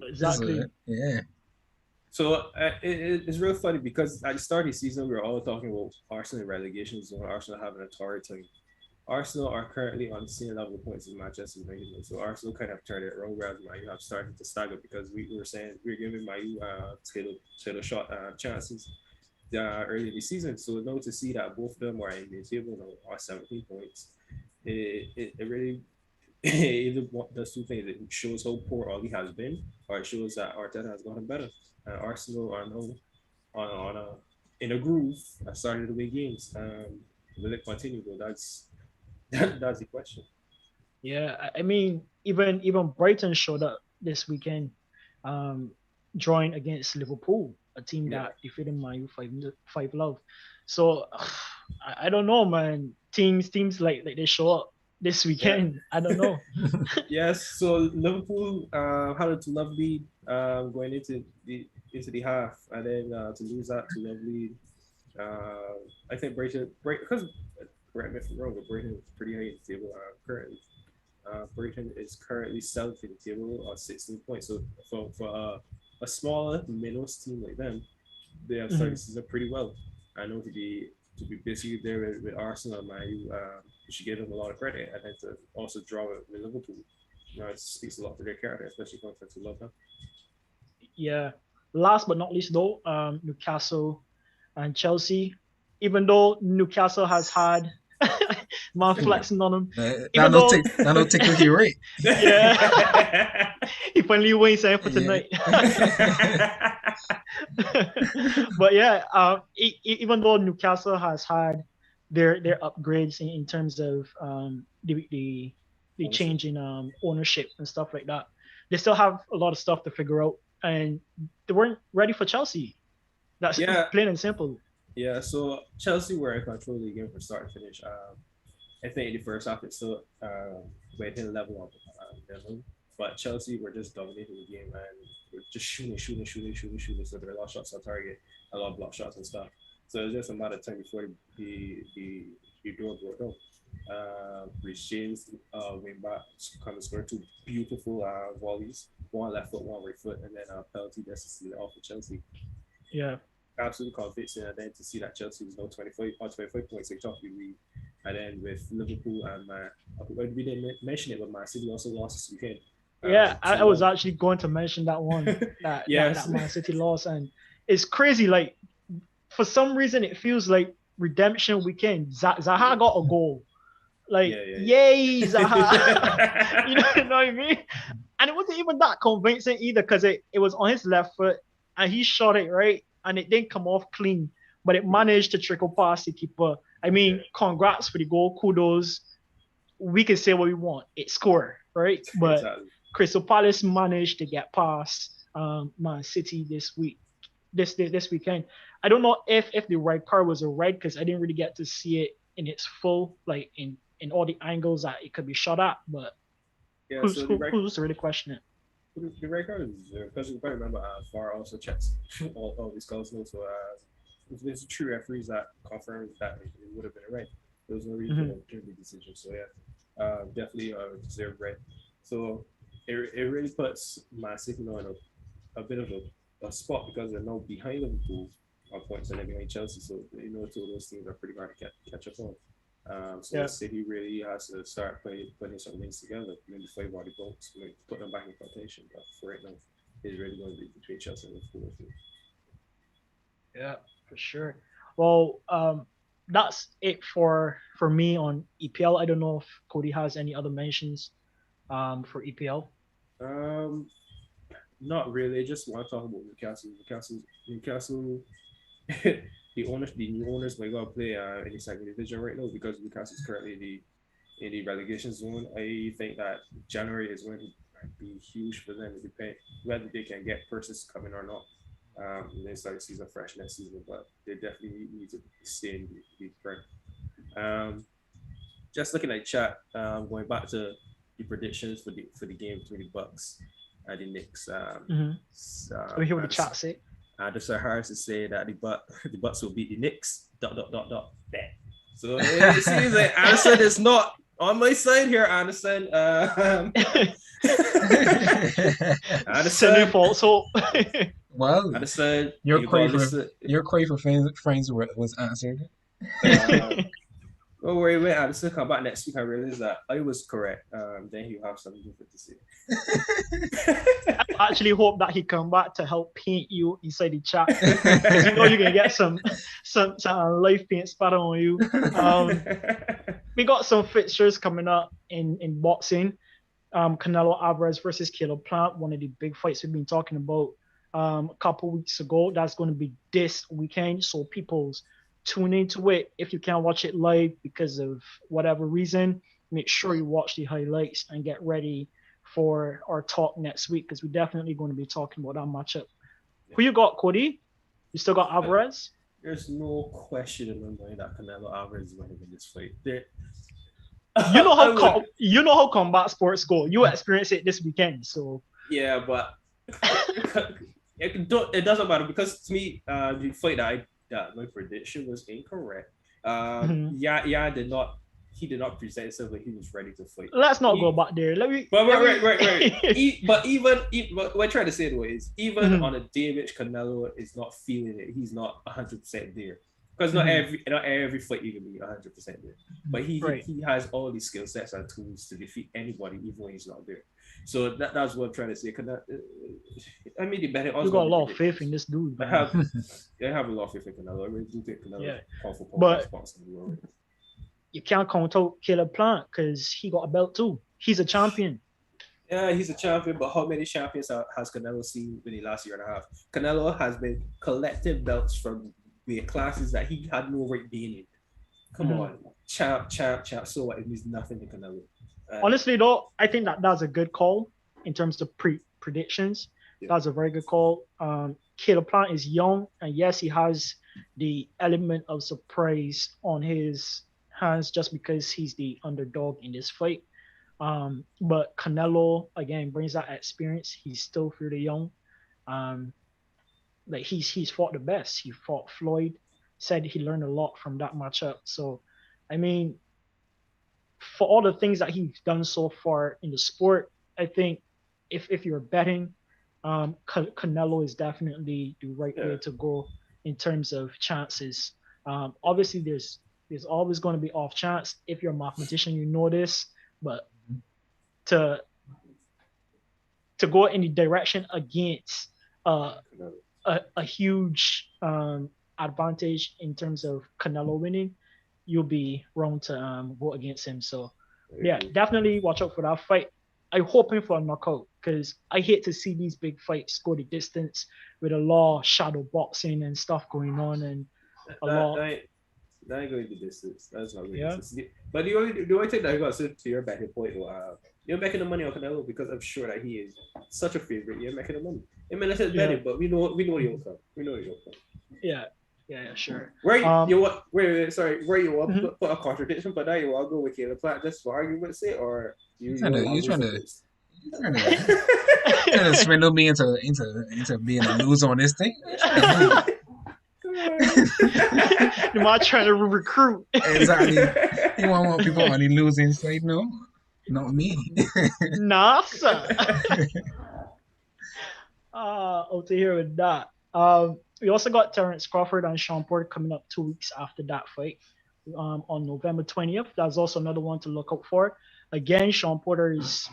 Exactly. So, yeah. So it's real funny because at the start of the season, we were all talking about Arsenal relegation zone, Arsenal having a torrid time. Arsenal are currently on the same level of points as Manchester United. So Arsenal kind of turned it around, whereas Man U have started to stagger because we were saying we were giving Man U title shot chances early in the season. So now to see that both of them are in the table now are 17 points, it really either does two things. It shows how poor Oli has been, or it shows that Arteta has gotten better. Arsenal are now in a groove. Started to win games. Will it continue though? That's the question. Yeah, I mean, even Brighton showed up this weekend, drawing against Liverpool, a team that defeated Man U 5-0. So I don't know, man. Teams like they show up this weekend. I don't know. Yes. So Liverpool had a 2-0 lead going into the half, and then to lose that 2-0 lead. I think Brighton because correct me if I'm wrong, but Brighton is pretty high in the table currently. Brighton is currently 7th in the table on 16 points. So for a smaller minnows team like them, they have started the season pretty well. I know to be basically there with Arsenal and Man U, you should give them a lot of credit, and then to also draw with Liverpool. It speaks a lot to their character, especially for fans who love them. Yeah. Last but not least, though, Newcastle and Chelsea. Even though Newcastle has had man flexing on them, that don't take away your rate. Yeah. If only wins for tonight. But yeah, even though Newcastle has had their upgrades in terms of the change in ownership and stuff like that, they still have a lot of stuff to figure out, and they weren't ready for Chelsea. That's plain and simple. Yeah, so Chelsea were in control of the game from start to finish. I think in the first half it still went in level of but Chelsea were just dominating the game and were just shooting. So there were a lot of shots on target, a lot of block shots and stuff. So it was just a matter of time before the door broke down. Reece James went back, kind of scored 2 beautiful volleys, one left foot, one right foot, and then a penalty just to see it off for Chelsea. Yeah. Absolutely convincing, and then to see that Chelsea was now 25 points they top the league, and then with Liverpool and we didn't mention it, but Man City also lost this weekend. Yeah, I was actually going to mention that one that Man City lost, and it's crazy. Like for some reason, it feels like redemption weekend. Zaha got a goal, Like, Yeah. yays, you know what I mean? And it wasn't even that convincing either because it was on his left foot and he shot it right and it didn't come off clean, but it managed to trickle past the keeper. I mean, congrats for the goal, kudos. We can say what we want. It scored, right? But Exactly. Crystal Palace managed to get past Man City this weekend. I don't know if the red card was a red because I didn't really get to see it in its full, like in all the angles that it could be shot at. But who's really questioning it? The red card is because you probably remember VAR also checks all these calls. So there's true referees that confirms that it would have been a red. There was no reason to the decision. So definitely deserved red. So it really puts Man City in a bit of a spot because they're now behind Liverpool on points and they're behind Chelsea. So two of those teams are pretty hard to catch up on. City really has to start putting some wins together, maybe 5 body bolts, maybe put them back in contention. But for right now, it's really going to be between Chelsea and Liverpool. Yeah, for sure. Well, that's it for me on EPL. I don't know if Cody has any other mentions for EPL. Not really. I just want to talk about Newcastle. The new owners might go play in the second division right now because Newcastle is currently in the relegation zone. I think that January is going to be huge for them. It depends whether they can get persons coming or not. They start the season fresh next season, but they definitely need to stay in the front. Just looking at chat, going back to the predictions for the game between the Bucks and the Knicks. We hear what the chat say. Anderson Harris is saying that the Bucks will beat the Knicks. ... So it seems like Anderson is not on my side here, Anderson. Anderson fault. So well, Anderson, your query for friends was answered. Don't worry, when Anderson come back next week, I realize that I was correct. Then he'll have something different to say. I actually hope that he come back to help paint you inside the chat. You know you're gonna get some live paint spattered on you. We got some fixtures coming up in boxing. Canelo Alvarez versus Caleb Plant, one of the big fights we've been talking about a couple weeks ago. That's going to be this weekend. So people's tune into it. If you can't watch it live because of whatever reason, make sure you watch the highlights and get ready for our talk next week because we're definitely going to be talking about that matchup. Who you got, Cody? You still got Alvarez? There's no question in my mind that Canelo Alvarez is going to win this fight. You know how combat sports go. You experience it this weekend, so yeah, but it doesn't matter because to me, the fight that my prediction was incorrect. He did not present himself like he was ready to fight. Let's not go back there. Right. But what I'm trying to say though is even on a day which Canelo is not feeling it, he's not 100% there. Because not every fight you can be 100% there. But he has all these skill sets and tools to defeat anybody, even when he's not there. So that's what I'm trying to say. I mean, you got a lot of faith in this dude. I have a lot of faith in Canelo. I really do think Canelo is powerful spots in the world. You can't count out Caleb Plant because he got a belt too. He's a champion. Yeah, he's a champion, but how many champions has Canelo seen in the last year and a half? Canelo has been collecting belts from the classes that he had no right being in. Come on, champ. So what? It means nothing to Canelo. Honestly, though, I think that's a good call in terms of predictions. Yeah. That's a very good call. Caleb Plant is young, and yes, he has the element of surprise on his hands just because he's the underdog in this fight. But Canelo, again, brings that experience. He's still fairly young. Like he's fought the best. He fought Floyd. Said he learned a lot from that matchup. So, I mean, for all the things that he's done so far in the sport, I think if you're betting, Canelo is definitely the right way to go in terms of chances. Obviously, there's always going to be off chance. If you're a mathematician, you know this, but to go in the direction against a huge advantage in terms of Canelo winning, you'll be wrong to vote against him. So yeah, definitely watch out for that fight. I'm hoping for a knockout because I hate to see these big fights go the distance with a lot of shadow boxing and stuff going on and a lot. That ain't going to distance. That's not going Yeah. distance. But the only thing that I got to your betting point, you're making the money on Canelo because I'm sure that he is such a favorite. You're making the money. I mean, I said betting, but we know the outcome. We know the outcome. Yeah, sure. Where you want put a contradiction, but now you want to go with Caleb Platt just for argument's sake, or you trying to swindle me into being a loser on this thing? You might try to recruit. Exactly. You want people only losing, so no, not me. Nah, sir. Out to hear with that. We also got Terence Crawford and Sean Porter coming up 2 weeks after that fight on November 20th. That's also another one to look out for. Again, Sean Porter is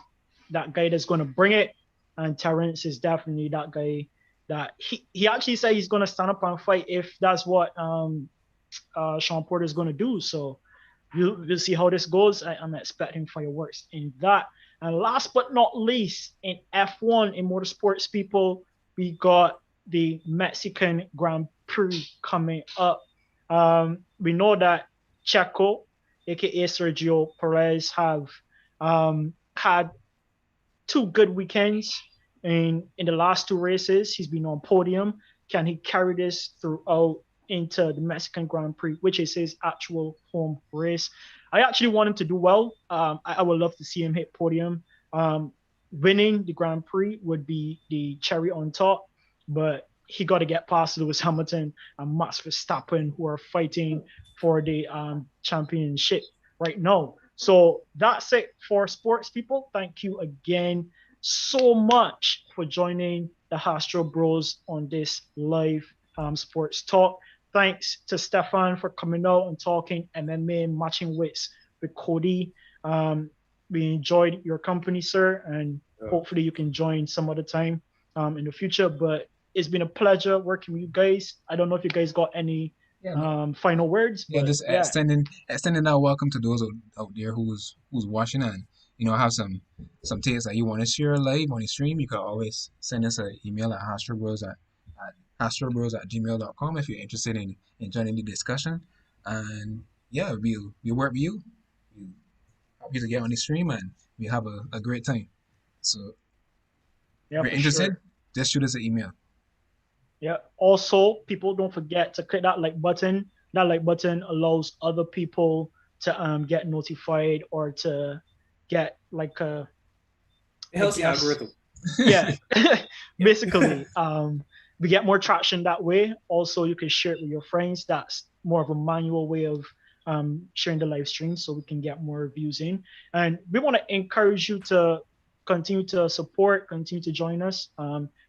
that guy that's going to bring it, and Terence is definitely that guy that he actually said he's going to stand up and fight if that's what Sean Porter is going to do. So we'll see how this goes. I'm expecting fireworks in that. And last but not least, in F1, in motorsports, people, we got the Mexican Grand Prix coming up. We know that Checo, aka Sergio Perez, have had 2 good weekends in the last 2 races. He's been on podium. Can he carry this throughout into the Mexican Grand Prix, which is his actual home race? I actually want him to do well. I would love to see him hit podium. Winning the Grand Prix would be the cherry on top, but he got to get past Lewis Hamilton and Max Verstappen, who are fighting for the championship right now. So that's it for sports people. Thank you again so much for joining the Astro Bros on this live sports talk. Thanks to Stefan for coming out and talking MMA and matching wits with Cody. We enjoyed your company, sir, and hopefully you can join some other time in the future. But it's been a pleasure working with you guys. I don't know if you guys got any final words. Yeah, just extending our welcome to those out there who's watching and have some takes that you want to share live on the stream. You can always send us an email at astrobros@gmail.com if you're interested in joining the discussion. And yeah, we'll work with you. We'll help you to get on the stream and we have a great time. So if you're interested, just shoot us an email. Yeah. Also, people don't forget to click that like button. That like button allows other people to get notified or to get like a healthy algorithm. Yeah. Basically, we get more traction that way. Also, you can share it with your friends. That's more of a manual way of sharing the live stream so we can get more views in. And we want to encourage you to continue to support, continue to join us.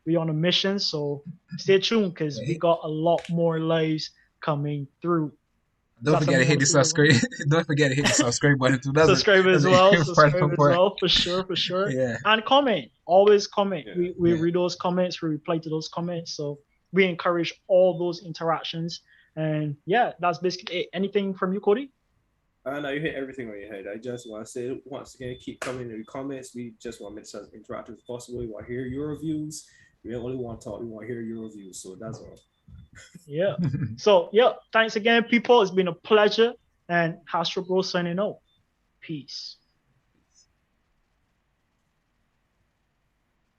We're on a mission, so stay tuned because we got a lot more lives coming through. Don't forget to hit the subscribe. Don't forget to hit the subscribe button too. Subscribe as well. Subscribe as well, for sure. Yeah. And comment. Always comment. Yeah. We read those comments. We reply to those comments. So we encourage all those interactions. And yeah, that's basically it. Anything from you, Cody? No, you hit everything on your head. I just want to say once again, keep coming in the comments. We just want to make it as interactive as possible. We want to hear your reviews. We don't only want to talk. We want to hear your reviews. So that's all. Yeah. So yeah, thanks again, people. It's been a pleasure. And Astro Bro signing out. Peace.